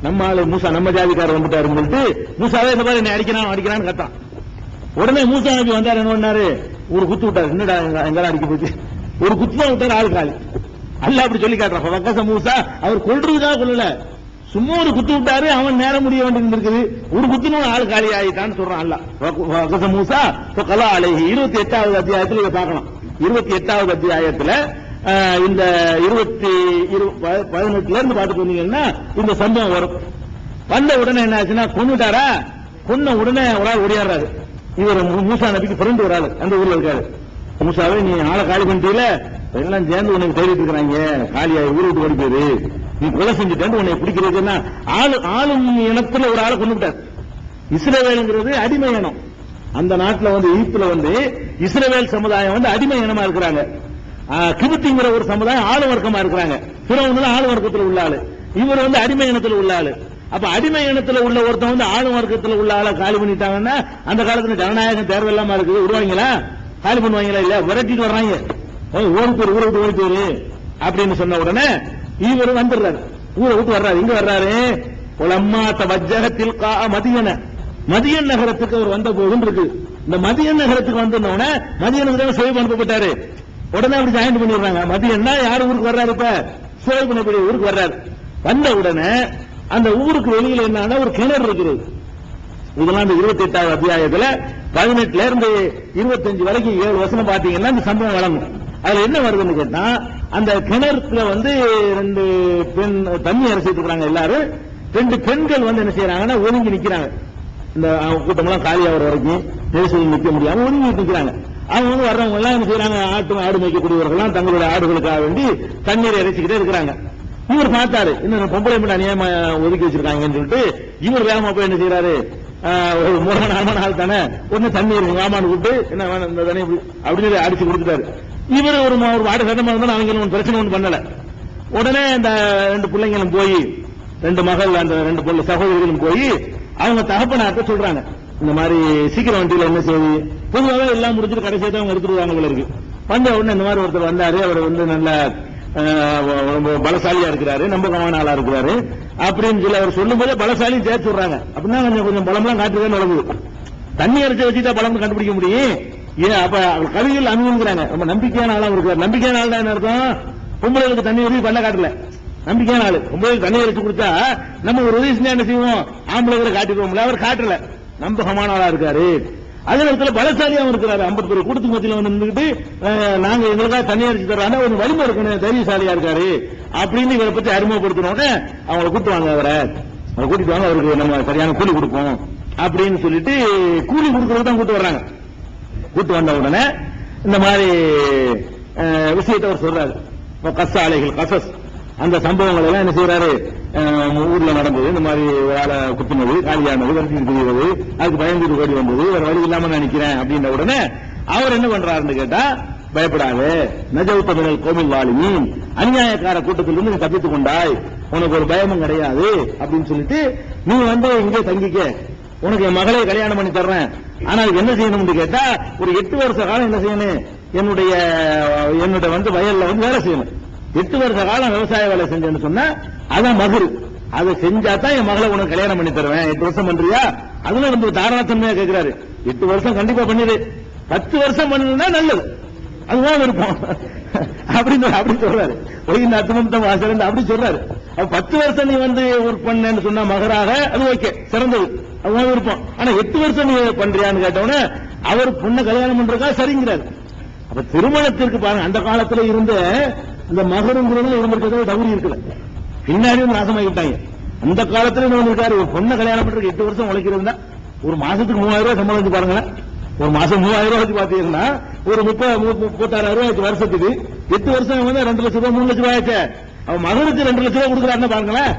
S1: நம்ம ஆளு மூசா நம்ம ஜாதிக்காரர் வந்துட்டாரு சொல்லிட்டு மூசாவே இந்த மாதிரி என்ன அடிக்கிறான்னு கத்தான். உடனே மூசா நபி வந்தாரு, என்ன பண்ணாரு, ஒரு குத்து விட்டாரு. என்னடா எங்கெல்லாம் அடிக்க போச்சு, ஒரு குத்து தான் விட்டாரு, ஆளு காலி. அல்ல அப்படி சொல்லி காட்டுறான். வக்கச மூசா அவர் கொல்றதுக்காக கொள்ளல, சும்மா ஒரு குத்து விட்டாரு, அவன் நேரம் முடிய வேண்டியது இருக்குது. ஒரு குத்துன்னு ஆள் காலி ஆயிட்டான்னு சொல்றான். அல்ல வக்கச மூசா கலா அலைஹி 28வது அத்தியாயத்தில் இதை பார்க்கலாம். 28வது அத்தியாயத்தில் இந்த 18ல இருந்து பார்த்துட்டு வந்தீங்கன்னா இந்த சம்பவம் வரும். வந்த உடனே என்ன ஆச்சுன்னா, கொன்னுட்டாரா, கொன்ன உடனே ஒரு ஆள் ஓடியாடுறாரு. இவர் மூசா நபிக்கு ஃப்ரெண்ட் ஒரு ஆள் அந்த ஊர்ல இருக்காரு. மூசாவே நீ ஆளை காலி பண்ணிட்டீல, எல்லாம் சேர்ந்து உனக்கு தேடிட்டு இருக்கிறாங்க, காலியா ஊரை விட்டு ஓடி போயிரு, நீ கொலை செஞ்சுட்டேன்னு உன்னை பிடிக்கிறதுன்னா ஆளும் இனத்துல ஒரு ஆளை கொண்டுட்டார். இஸ்ரவேலுங்கிறது அடிமை இனம். அந்த நாட்டில் வந்து எகிப்துல வந்து இஸ்ரவேல் சமுதாயம் வந்து அடிமை இனமா இருக்கிறாங்க. கிபுத்திங்கிற ஒரு சமுதாயம் ஆளு வர்க்கமா இருக்கிறாங்க. பிறவங்க ஆளு வர்க்கத்தில் உள்ள ஆளு, இவர் வந்து அடிமை இனத்தில் உள்ள ஆளு. அப்ப அடிமை இனத்தில் உள்ள ஒருத்தன் வந்து ஆளு வர்க்கத்தில் உள்ள ஆளை காலி பண்ணிட்டாங்கன்னா, அந்த காலத்துல ஜனநாயகம் தேர்தெல்லாம இருக்குது, விடுவாங்களா, காலி பண்ணுவாங்களா இல்ல, விரட்டிட்டு வர்றாங்க, ஓடி போயிரு ஊரை விட்டு ஓடி போயிரு அப்படின்னு சொன்ன உடனே இவர் வந்துடுறாரு, ஊரை விட்டு வர்றாரு. இங்க வர்றாரு, உலம்மா தவஜ்ஜஹத்தில் கா மதியன, மதியன் நகரத்துக்கு அவர் வந்த போதும் இருக்கு. இந்த மதியன் நகரத்துக்கு வந்தோடனே மதியனுக்கு தான் ஷுவைப் அனுப்பப்பட்டாரு. உடனே அப்படி ஜாயின் பண்ணிடுறாங்க. மதியன்னா யார் ஊருக்கு வர்றாரு, இப்ப ஷுவைப் நபி ஊருக்கு வர்றாரு. வந்த உடனே அந்த ஊருக்கு வெளியில என்னன்னா ஒரு கிணறு இருக்குது. இதெல்லாம் இந்த 28வது அத்தியாயத்துல 18ல இருந்து 25 வரைக்கும் 7 வசனம் பாத்தீங்கன்னா இந்த சம்பவம் வழங்கும். அதுல என்ன வருதுன்னு கேட்டா, அந்த கிணறுல வந்து 2 பெண் தண்ணி அரைச்சிட்டு இருக்காங்க. எல்லாரும் 2 பெண்கள் வந்து என்ன செய்யறாங்கன்னா ஒதுங்கி நிக்கிறாங்க. இந்த கூட்டமெல்லாம் காலியாகிற வரைக்கும் நெரிசலில் நிற்க முடியாம ஒதுங்கி நிற்கிறாங்க. அவங்க வந்து வர்றவங்க எல்லாம் என்ன செய்யறாங்க, ஆடு மேய்க்கக்கூடியவர்கள் தங்களுடைய ஆடுகளுக்காக வேண்டி தண்ணீரை இறைச்சிக்கிட்டே இருக்கிறாங்க. இவர் பார்த்தாரு, இன்னும் பொம்பளை மட்டும் அநியாயமா ஒதுக்கி வச்சிருக்காங்கன்னு சொல்லிட்டு இவர் வேகமா போய் என்ன செய்யறாரு, ஒரு முரணான ஆள் தானே, ஒன்னு தண்ணீர் ஆமான்னு கூப்பிட்டு என்ன வேணும் இந்த தண்ணி அப்படின்னு அடிச்சு கொடுத்துட்டாரு. இவர் ஒரு வாட சட்டமா இருந்தாலும் அவங்க ஒன்று பிரச்சனை ஒன்று பண்ணல. உடனே அந்த 2 பிள்ளைங்களும் போய் 2 மகள் அந்த 2 பொண்ணு சகோதரிகளும் போய் அவங்க தகப்பனார்ட்ட சொல்றாங்க, இந்த மாதிரி சீக்கிரம் வண்டியில என்ன செய்யுது, பொதுவாக எல்லாம் முடிச்சுட்டு கடைசியாக தான் அவங்க எடுத்துருவாங்க போல இருக்கு. வந்த உடனே இந்த மாதிரி ஒருத்தர் வந்தாரு, அவர் வந்து நல்ல பலசாலியா இருக்கிறாரு, நம்பகமான ஆளா இருக்கிறாரு அப்படின்னு சொல்லி அவர் சொல்லும் போதே பலசாலியும் சேர்த்து சொல்றாங்க. அப்படின்னா கொஞ்சம் பலம்லாம் காட்டுறதே நடக்குது. தண்ணி அரைச்சு வச்சுட்டா பலம் கண்டுபிடிக்க முடியும். அப்ப கவிகள் அனுபவிக்கிறாங்க, நம்ம நம்பிக்கையான ஆளா இருக்கிறார். நம்பிக்கையான ஆள் தான் என்ன அர்த்தம், பொம்பளைகளுக்கு தண்ணி உதவி பண்ண காட்டல, நம்பிக்கையான ஆளு. பொம்பளைக்கு தண்ணி அரைச்சு கொடுத்தா நம்ம ஒரு உதவி செஞ்சா என்ன செய்வோம், ஆம்பளை காட்டிடுவோம்ல, அவர் காட்டல, நம்பகமான ஆளா இருக்காரு. அதே நேரத்தில் பலசாலியாவும் இருக்கிறாரு. 51 கூட்டத்துக்கு மத்தியில் வந்து நின்றுட்டு நாங்க எங்களுக்காக தண்ணி அரைச்சு தர்றாங்க, ஒரு வலிமை இருக்கணும், தைரியசாலியா இருக்காரு அப்படின்னு இவரை பத்தி அறிமுகப்படுத்தினோட அவங்களை கூட்டு வாங்க, அவரை கூட்டிட்டு வாங்க, அவருக்கு நம்ம சரியான கூலி கொடுப்போம் அப்படின்னு சொல்லிட்டு கூலி கொடுக்கறது தான் கூட்டு வர்றாங்க. கூட்டு வந்த உடனே இந்த மாதிரி விஷயத்தை அவர் சொல்றாரு. கசாலைகள் கசஸ் அந்த சம்பவங்கள் எல்லாம் என்ன செய்யறாரு, ஊர்ல நடந்தது, இந்த மாதிரி ஆளை குத்துனது, காலியானது, வரிசையில் தெரிகிறது, அதுக்கு பயந்துட்டு ஓடி வந்தது, வேற வழி இல்லாம நான் நிக்கிறேன் அப்படின்ற உடனே அவர் என்ன பண்றாருன்னு கேட்டா, பயப்படாது, நஜவுத்த மினல் கோமில் வாலிமீன், அநியாயக்கார கூட்டத்திலிருந்து நீ தப்பித்துக் கொண்டாய், உனக்கு ஒரு பயமும் கிடையாது அப்படின்னு சொல்லிட்டு நீ வந்து இங்கே தங்கிக்க, உனக்கு என் மகளை கல்யாணம் பண்ணி தர்றேன். ஆனா என்ன செய்யணும்னு கேட்டா, ஒரு 8 வருஷ காலம் என்ன செய்யணும், என்னுடைய வந்து வயல்ல வந்து வேலை செய்யணும். 8 வருஷ காலம் விவசாய வேலை செஞ்சேன்னு சொன்னா அதான் மகுரு, அதை செஞ்சா தான் என் மகளை உனக்கு கல்யாணம் பண்ணி தருவேன். 8 வருஷம் பண்றியா, அதுல வந்து தாராளத்தன்மையா கேட்கிறாரு. 8 வருஷம் கண்டிப்பா பண்ணிடு, 10 வருஷம் பண்ணா நல்லது. அதுதான் விருப்பம் அப்படி சொல்றாரு. வாசல் அப்படி சொல்றாரு. 10 வருஷம் நீ வந்து ஒர்க் பண்ணு சொன்னா மகராக அது ஓகே, சிறந்தது, அதுதான் விருப்பம். ஆனா 8 வருஷம் நீ பண்றியான்னு கேட்டவன அவர் பொண்ணை கல்யாணம் பண்றதா சரிங்கிறாரு. அப்ப திருமணத்திற்கு பாருங்க, அந்த காலத்துல இருந்த இந்த மகருங்கிறது இருந்திருக்கிறத டவுரி இருக்குல்ல, பின்னாடி நாசமாகிட்டாங்க. அந்த காலத்துல இருக்காரு, ஒரு பொண்ணை கல்யாணம் பண்றதுக்கு 8 வருஷம் உழைக்கிறதா, ஒரு மாசத்துக்கு 3000 ரூபாய் சம்பளம் வச்சு பாருங்களேன். ஒரு மாசம் 3000 ரூபாய் வச்சு பாத்தீங்கன்னா ஒரு 36,000 ரூபாய் வருஷத்துக்கு 8 வருஷம் வந்து 2 லட்சம் ரூபாய் 3 லட்சம் ரூபாய் ஆச்சு. அவன் மகனுக்கு 2 லட்சம் ரூபாய் கொடுக்குறாருன்னு பாருங்களேன்.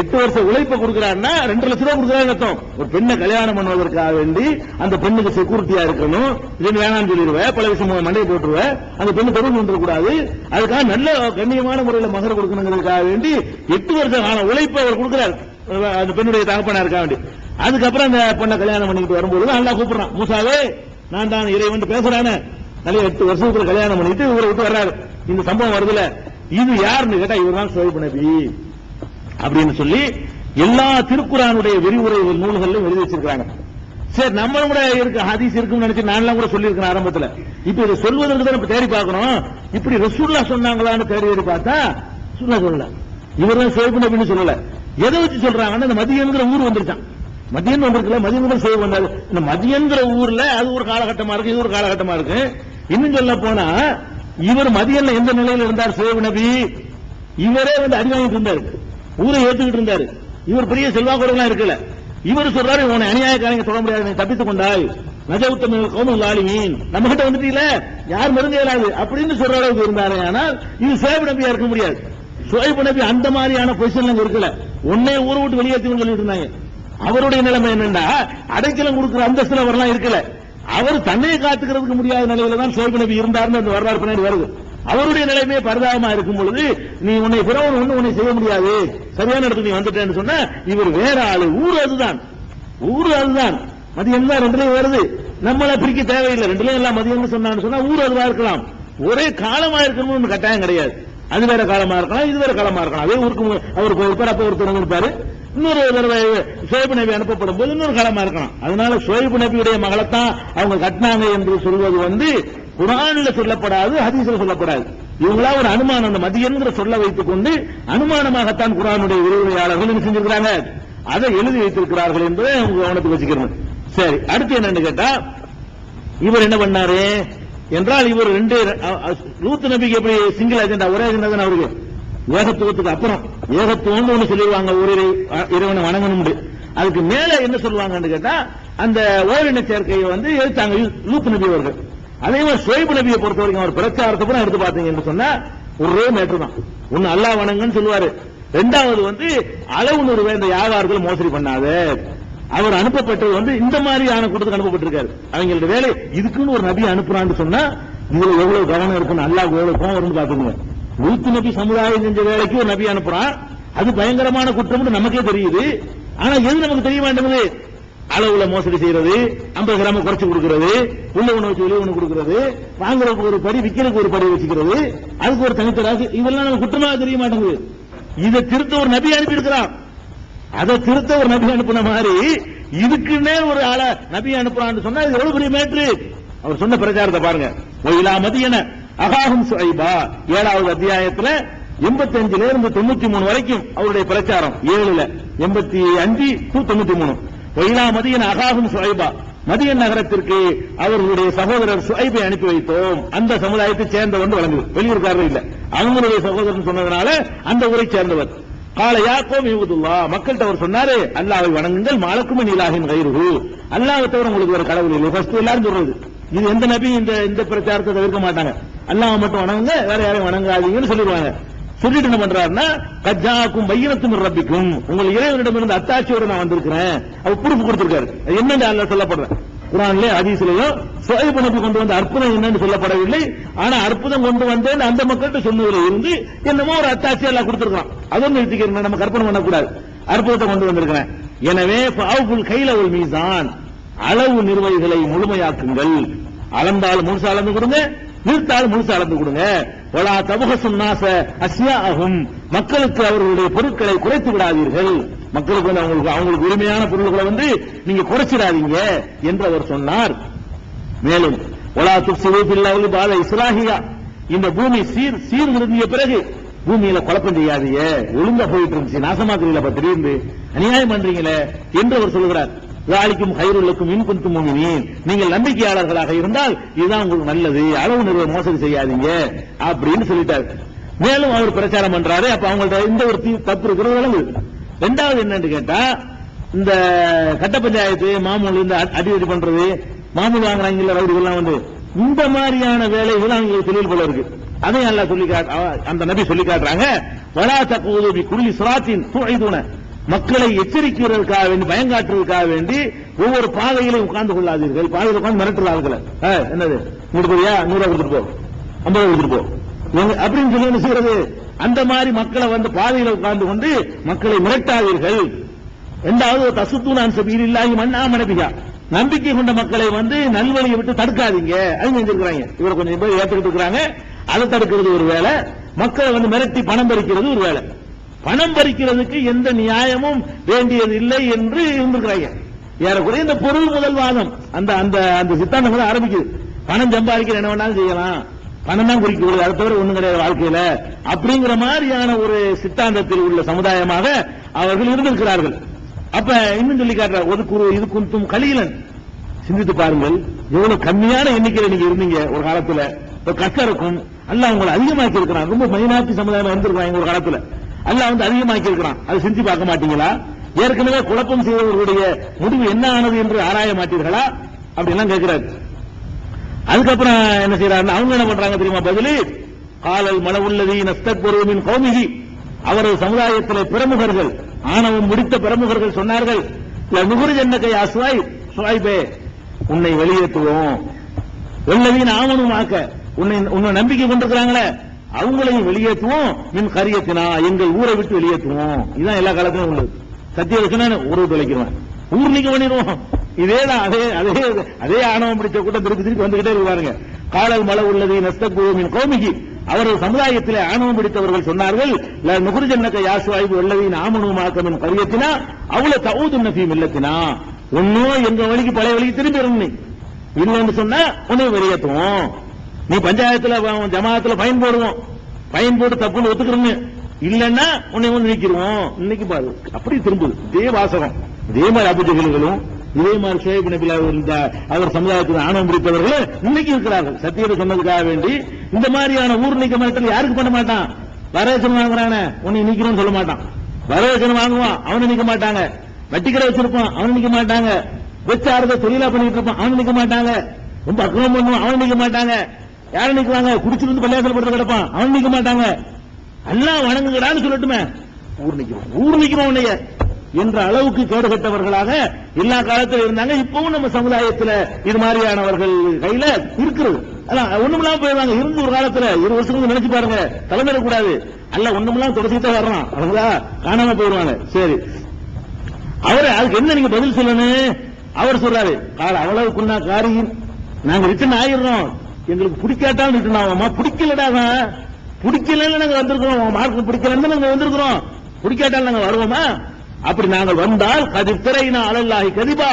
S1: 8 வருஷம் உழைப்ப கொடுக்கிறாருன்னா 2 லட்சம் ரூபாய் கொடுக்குறாரு அர்த்தம். ஒரு பெண்ணை கல்யாணம் பண்ணுவதற்காக வேண்டி அந்த பெண்ணுக்கு செக்யூரிட்டியா இருக்கணும், இது வேணாம்னு சொல்லிடுவேன், பல விஷயம் மண்டையை போட்டுருவேன், அந்த பெண்ணு தொடர்பு வந்துடக்கூடாது, அதுக்காக நல்ல கண்ணியமான முறையில் மகர் கொடுக்கணுங்கிறதுக்காக வேண்டி 8 வருஷம் கால உழைப்ப அவர் கொடுக்கிறார் அந்த பெண்ணுடைய தகப்பனா இருக்க வேண்டி. அதுக்கப்புறம் அந்த பொண்ணை கல்யாணம் பண்ணிட்டு வரும்போது நல்லா கூப்பிடுறான், மூசாவே நான் தான் இறைவன் பேசுறானே, நிறைய 8 வருஷத்துக்கு கல்யாணம் பண்ணிட்டு இவரை விட்டு வர்றாரு. இந்த சம்பவம் வருதுல, இது யாருன்னு கேட்டா இவர் தான் ஷுவைப் நபி அப்படின்னு சொல்லி எல்லா திருக்குரானுடைய விரிவுரை நூல்களிலும் எழுதி வச்சிருக்காங்க. சரி, நம்ம கூட இருக்கு ஹதீஸ் இருக்குன்னு நினைச்சு நான்லாம் கூட சொல்லியிருக்கேன் ஆரம்பத்தில். இப்ப இதை சொல்வதற்கு தான் தேடி பார்க்கணும். இப்படி ரசூல்லா சொன்னாங்களான்னு தேடி பார்த்தா ரசூல்லா சொல்லல, இவர் தான் ஷுவைப் நபின்னு சொல்லல. எதை வச்சு சொல்றாங்கன்னா இந்த மதியங்கிற ஊர் வந்துருச்சான். மதியன் வந்திருக்கல, மதியன் ஷுவைப் வந்தாரு. இந்த மதியங்கிற ஊர்ல அது ஒரு காலகட்டமா இருக்கு, இது ஒரு காலகட்டமா இருக்கு. இன்னும் சொல்ல போனா இவர் மதியன்ல எந்த நிலையில் இருந்தார் ஷுவைப் நபி? இவரே வந்து அடி வாங்கிட்டு இருந்தாரு, ஊரை ஏத்துக்கிட்டு இருந்தாரு. இவர் பெரிய செல்வாக்குறவெல்லாம் இருக்கல. இவர் சொல்றாரு, உன்னை அநியாயக்காரங்க சொல்ல முடியாது, நீ தப்பித்துக் கொண்டாய், நஜவுத்தமிழ் கௌமுல் ஆலிமீன், நம்ம கிட்ட வந்துட்டீல யார் மருந்து இயலாது அப்படின்னு சொல்ற அளவுக்கு இருந்தாரு. ஆனால் இது ஷுவைப் நபியா இருக்க முடியாது. ஷுவைப் நபி அந்த மாதிரியான பொசிஷன்ல இருக்கல, உன்னை ஊரை விட்டு வெளியேற்றுன்னு சொல்லிட்டு இருந்தாங்க. அவருடைய நிலைமை என்னன்னா அடைக்கலம் கொடுக்கிற அந்தஸ்துல அவரெல்லாம் இருக்கல. அவர் தன்னை காத்துக்கிறதுக்கு முடியாத நிலையில தான் ஷுவைப் நபி இருந்தாருன்னு அந்த வரலாறு பின்னாடி வருது. அவருடைய நிலைமையே பரிதாபமா இருக்கும் பொழுது நீ உன்னை பிறவன் ஒண்ணு உன்னை செய்ய முடியாது, சரியான இடத்துக்கு நீ வந்துட்டேன்னு சொன்ன, இவர் வேற ஆளு, ஊர் அதுதான், ஊர் அதுதான். மதியம் தான் ரெண்டுலயும் வருது, நம்மள பிரிக்க தேவையில்லை, ரெண்டுலயும் எல்லாம் மதியம் சொன்னான்னு சொன்னா ஊர் அதுவா இருக்கலாம். ஒரே காலமா இருக்கணும்னு கட்டாயம் கிடையாது. அது வேற காலமா இருக்கலாம், இது வேற காலமா இருக்கலாம். அதே ஊருக்கு அவர் போயிருப்பார், அப்ப ஒருத்தர் இருப்பாரு, இன்னொரு தடவை ஷுவைப் நபி அனுப்பப்படும் போது இன்னொரு காலமா இருக்கலாம். அதனால ஷுவைப் நபியுடைய மகளைத்தான் அவங்க கட்டினாங்க என்று சொல்வது வந்து குர்ஆன்ல சொல்லப்படாது, ஹதீஸ்ல சொல்லப்படாது. இவங்களா ஒரு அனுமானம், அந்த மதியன்கிற சொல்ல வைத்துக் கொண்டு அனுமானமாகத்தான் குர்ஆனுடைய விரிவுரையாளர்கள் என்ன செஞ்சிருக்கிறாங்க, அதை எழுதி வைத்திருக்கிறார்கள் என்பதை உங்க கவனத்துக்கு வச்சுக்கிறேன். சரி, அடுத்து என்னன்னு கேட்டா இவர் என்ன பண்ணாரு என்றால், இவர் ரெண்டு லூத் நபிக்கு எப்படி சிங்கிள் அஜெண்டா, ஒரே அஜெண்டா தான் அவருக்கு. ஏகத்துவத்துக்கு அப்புறம் ஏகத்துவம் ஒண்ணு சொல்லிடுவாங்க, ஒரு இறைவனை வணங்கணும். அதுக்கு மேல என்ன சொல்லுவாங்கன்னு கேட்டா அந்த ஓரின சேர்க்கையை வந்து எடுத்தாங்க லூத் நபி அவர்கள். அதே மாதிரி ஷுவைப் நபியை பொறுத்த வரைக்கும் அவர் பிரச்சாரத்தை கூட எடுத்து பார்த்தீங்கன்னு சொன்னா ஒரே மேட்டர் தான். ஒன்னு அல்லாஹ் வணங்கன்னு சொல்லுவாரு, ரெண்டாவது வந்து அளவு நூறு இந்த வியாபாரத்தில் மோசடி பண்ணாத. அவர் அனுப்பப்பட்டது வந்து இந்த மாதிரியான கூட்டத்துக்கு அனுப்பப்பட்டிருக்காரு. அவங்களோட வேலை இதுக்குன்னு ஒரு நபி அனுப்புறான்னு சொன்னா இதுல எவ்வளவு கவனம் இருக்குன்னு அல்லாஹ் எவ்வளவு கோவம் வரும்னு பாத்துக்கோங்க. லூத் நபி சமுதாயம் செஞ்ச வேலைக்கு ஒரு நபி அனுப்புறான், அது பயங்கரமான குற்றம் நமக்கே தெரியுது. ஆனா எது நமக்கு தெரிய மாட்டேங்குது, அளவுல மோசடி செய்யறது, 50 கிராம் குறைச்சு கொடுக்கிறது, உள்ள ஒண்ணு வச்சு வெளியே ஒண்ணு கொடுக்கிறது, வாங்குறதுக்கு ஒரு படி விக்கிறதுக்கு ஒரு படி வச்சுக்கிறது, அதுக்கு ஒரு தனித்தராசி, இதெல்லாம் நமக்கு குற்றமாக தெரிய மாட்டேங்குது. இதை திருத்த ஒரு நபி அனுப்பி இருக்கிறான், அதை திருத்த ஒரு நபி அனுப்பின மாதிரி இதுக்குன்னே ஒரு ஆள நபி அனுப்புறான்னு சொன்னா இது எவ்வளவு பெரிய மேட்ரு. அவர் சொன்ன பிரச்சாரத்தை பாருங்க. ஒயிலா மதியன அகாஹும் ஷுவைபா 7வது அத்தியாயத்துல 85ல இருந்து 93 வரைக்கும் அவருடைய பிரச்சாரம். 7ல 85 to 93. ஒயிலா மதியன அகாஹும் ஷுவைபா, மதியன் நகரத்திற்கு அவர்களுடைய சகோதரர் ஷுவைபை அனுப்பி வைத்தோம். அந்த சமுதாயத்தை சேர்ந்தவர் வழங்குது, வெளியூர்காரர் இல்ல, அவங்களுடைய சகோதரன் சொன்னதுனால அந்த ஊரை சேர்ந்தவர். கால யாக்கோம் இவதுல்லா, மக்கள்கிட்ட அவர் சொன்னாரு, அல்லாஹ்வை வணங்குங்கள், மாலக்கும் இலாஹின் கைருஹு, அல்லாஹ்வை தவிர உங்களுக்கு ஒரு கடவுள் இல்லை. ஃபர்ஸ்ட் எல்லாரும் சொல்றது இது, எந்த நபி இந்த பிரச்சாரத்தை தவிர்க்க மாட்டாங்க. அல்லாஹ் மட்டும் வணங்குங்க, வேற யாரையும் வணங்காதீங்கன்னு சொல்லிடுவாங்க. சொல்லிட்டு என்ன பண்றாருன்னா, கஜாக்கும் பையனத்தும் ரப்பிக்கும், உங்கள் இறைவனிடமிருந்து அத்தாட்சியோட நான் வந்திருக்கிறேன். அவர் ப்ரூஃப் கொடுத்திருக்காரு. என்னன்னு அல்லாஹ் சொல்லப்படுறேன் குர்ஆன்ல ஹதீஸ்லயும். ஷுவைப் நபி கொண்டு வந்த அற்புதம் என்னன்னு சொல்லப்படவில்லை. ஆனா அற்புதம் கொண்டு வந்தேன் அந்த மக்கள்கிட்ட சொன்னதுல இருந்து என்னமோ ஒரு அத்தாட்சி எல்லாம் கொடுத்திருக்கான். அதுவும் நிறுத்திக்கிறேன், நம்ம கற்பனை பண்ணக்கூடாது. அற்புதத்தை கொண்டு வந்திருக்கிறேன். எனவே ஃபஅவுல் கைல வல் மீசான், அளவு நிர்வகிகளை முழுமையாக்குங்கள். அளந்தால் முழுசா அளந்து கொடுங்க, நிறுத்தால் முழுசா அளந்து கொடுங்க. வலா தபஹசுன் நாஸ அஸ்யாஅஹும், மக்களுக்கு அவர்களுடைய பொருட்களை குறைத்து விடாதீர்கள். மக்களுக்கு வந்து அவங்களுக்கு உரிமையான பொருட்களை வந்து நீங்க குறைச்சிடாதீங்க என்று அவர் சொன்னார். மேலும் வலா துஃப்ஸிது ஃபில் அர்தி பஅத இஸ்லாஹிஹா, இந்த பூமி சீர்திருந்திய பிறகு பூமியில குழப்பம் செய்யாதீங்க, ஒழுங்கா போயிட்டு இருந்துச்சு, நாசமாக்குறீங்களா திடீர்னு அநியாயம் பண்றீங்களே என்று அவர் சொல்கிறார். ذَلِكُمْ خَيْرٌ لَكُمْ إِن كُنتُم مُؤْمِنِينَ, நீங்கள் நம்பிக்கையாளர்களாக இருந்தால் இதுதான் உங்களுக்கு நல்லது, அளவு நிறுவ மோசடி செய்யாதீங்க அப்படின்னு சொல்லிட்டார். மேலும் அவர் பிரச்சாரம் பண்றாரு. அப்ப அவங்கள்ட்ட இந்த ஒரு தப்பு இருக்கிறது விளங்குது. ரெண்டாவது என்னன்னு கேட்டா, இந்த கட்ட பஞ்சாயத்து மாமூல் இந்த அடிவடி பண்றது, மாமூல் வாங்குறாங்க ரவுடிகள்லாம் வந்து இந்த மாதிரியான வேலைகள் அவங்களுக்கு தொழில் போல இருக்கு. அதையும் அல்லாஹ் சொல்லி அந்த நபி சொல்லி காட்டுறாங்க. வலா தக்கூது பி குல்லி ஸிராத்தின் துஇதுன, மக்களை எச்சரிக்கிறதுக்காக வேண்டி, பயங்காட்டுறதுக்காக வேண்டி ஒவ்வொரு பாதையிலையும் உட்கார்ந்து கொள்ளாதீர்கள். பாதையில் உட்கார்ந்து மிரட்டுறாங்க. என்னது இங்கிட்டு போறியா, 100 கொடுத்துட்டு போ, 50 கொடுத்துட்டு போ அப்படின்னு சொல்லி என்ன செய்யறது? அந்த மாதிரி மக்களை வந்து பாதையில உட்கார்ந்து கொண்டு மக்களை மிரட்டாதீர்கள். இரண்டாவது தசுத்தூனான் சபீலில்லாஹி மன் ஆமன பிஹா, நம்பிக்கை கொண்ட மக்களை வந்து நல்வழியை விட்டு தடுக்காதீங்க. அது செஞ்சிருக்காங்க. இவரை கொஞ்சம் பேர் ஏற்றுக்கிட்டு இருக்கிறாங்க. அதை தடுக்கிறது ஒரு வேலை, மக்களை வந்து மிரட்டி பணம் பறிக்கிறது ஒரு வேலை. பணம் பறிக்கிறதுக்கு எந்த நியாயமும் வேண்டியது இல்லை என்று இருந்திருக்கிறாங்க. ஏறக்குறைய இந்த பொருள் முதல் வாதம் அந்த அந்த அந்த சித்தாந்தம் ஆரம்பிக்குது. பணம் சம்பாதிக்கிற என்ன வேணாலும் செய்யலாம், பணம் தான் குறிக்கிறது, அதை தவிர ஒண்ணும் கிடையாது வாழ்க்கையில அப்படிங்கிற மாதிரியான ஒரு சித்தாந்தத்தில் உள்ள சமுதாயமாக அவர்கள் இருந்திருக்கிறார்கள். அப்ப இன்னும் சொல்லி காட்டுறார், ஒதுக்குரு இது குந்தும் கலீலன், சிந்தித்து பாருங்கள் எவ்வளவு கம்மியான எண்ணிக்கையில் நீங்க இருந்தீங்க ஒரு காலத்துல. இப்ப கஷ்டம் அல்லாஹ் உங்களை அதிகமாக்கி இருக்கிறான். ரொம்ப மைனாரிட்டி சமுதாயம் இருந்திருக்காங்க ஒரு காலத்துல. அல்லாஹ் வந்து அதிகமாக்கி இருக்கிறான். அதை செஞ்சு பார்க்க மாட்டீங்களா? ஏற்கனவே குழப்பம் செய்தவர்களுடைய முடிவு என்ன ஆனது என்று ஆராய மாட்டீர்களா? அப்படின்லாம் கேட்கிறாரு. அதுக்கப்புறம் என்ன செய்யறாரு, அவங்க என்ன பண்றாங்க தெரியுமா? பதிலு காலல் மலவுல்லதீன இஸ்தக்பரு மின் கௌமிஹி, அவரது சமுதாயத்தில் பிரமுகர்கள், ஆணவம் முடித்த பிரமுகர்கள் சொன்னார்கள், நுகுர்ஜன்னக யா சுவைபே, உன்னை வெளியேற்றுவோம், வல்லதீன ஆமனுமாக்க, உன்னை நம்பிக்கை கொண்டிருக்கிறாங்களே அவங்களையும் வெளியேற்றுவோம், மின் கரியத்தினா, எங்கள் ஊரை விட்டு வெளியேற்றுவோம். இதுதான் எல்லா காலத்திலும் உள்ளது. சத்திய ஊரை தொலைக்கிறோம், ஊர் நீக்க பண்ணிடுவோம். இதேதான் அதே ஆணவம் பிடிச்ச கூட்டம் திருப்பி வந்துகிட்டே இருக்காருங்க. காலல் மலை உள்ளது நஸ்தகுமின் கோமிகி, அவரது சமுதாயத்தில் ஆணவம் பிடித்தவர்கள் சொன்னார்கள், நுகுர்ஜன்னக யாசுவாய்வு உள்ளதின் ஆமனுமாக்கமின் கரியத்தினா அவ்வளவு தவுதுன்ன ஃபீ மில்லத்தினா, ஒன்னும் எங்க வழிக்கு பழைய வழிக்கு திரும்பி வரணும், இல்லைன்னு சொன்னா உன்னை வெளியேற்றுவோம். நீ பஞ்சாயத்துல ஜமாத்துல பயன் போடுவோம், பயன் போட்டு தப்புன்னு ஒத்துக்கிறோம், இல்லன்னா உன்னை வந்து நீக்கிடுவோம். இன்னைக்கு பாரு அப்படி திரும்புது. இதே வாசகம், இதே மாதிரி அபுஜகளும், இதே மாதிரி ஷுவைப் நபி அவர் சமுதாயத்தில் ஆணவம் பிடித்தவர்கள் இன்னைக்கு இருக்கிறார்கள். சத்தியத்தை சொன்னதுக்காக வேண்டி இந்த மாதிரியான ஊர் நீக்க மாட்டத்தில் யாருக்கு பண்ண மாட்டான்? வரவேசன் வாங்குறான உன்னை நீக்கணும்னு சொல்ல மாட்டான். வரவேசன் வாங்குவான், அவனை நீக்க மாட்டாங்க. வட்டிக்கடை வச்சிருப்பான், அவனை நீக்க மாட்டாங்க. வெச்சாரத தொழிலா பண்ணிட்டு இருப்பான், அவனை நீக்க மாட்டாங்க. ரொம்ப அக்கிரமம் பண்ணுவான், அவனை நீக்க மாட்டாங்க. யாரை நீக்குவாங்க? குடிச்சிட்டு வந்து பள்ளியாசல் படுத்து கிடப்பான், அவன் நீக்க மாட்டாங்க. எல்லாம் வணங்குகிறான்னு சொல்லட்டுமே, ஊர் நிக்கிறோம் உன்னைய என்ற அளவுக்கு கேடு கட்டவர்களாக எல்லா காலத்திலும் இருந்தாங்க. இப்பவும் நம்ம சமுதாயத்தில் இது மாதிரியானவர்கள் கையில இருக்கிறது. ஒண்ணுமில்லாம போயிருவாங்க. இருந்து ஒரு காலத்துல 20 வருஷத்துக்கு நினைச்சு பாருங்க, தலைமையிடக்கூடாது. அல்ல ஒண்ணுமில்லாம் தொடர்ச்சிட்டு வர்றான், அவங்களா காணாம போயிருவாங்க. சரி, அவரு அதுக்கு என்ன நீங்க பதில் சொல்லணும்? அவர் சொல்றாரு, அவ்வளவு குன்னா காரியம், நாங்க ரிட்டர்ன் ஆயிடுறோம், எங்களுக்கு பிடிக்காட்டாலும் ரிட்டர்ன் ஆகுமா? பிடிக்கலடா, பிடிக்கல நாங்க வந்திருக்கிறோம், மார்க் பிடிக்கலன்னு நாங்க வந்திருக்கிறோம், பிடிக்காட்டாலும் நாங்க வருவோமா? அப்படி நாங்கள் வந்தால் கதிர்த்திரைனா அலல்லாஹி கதிபா,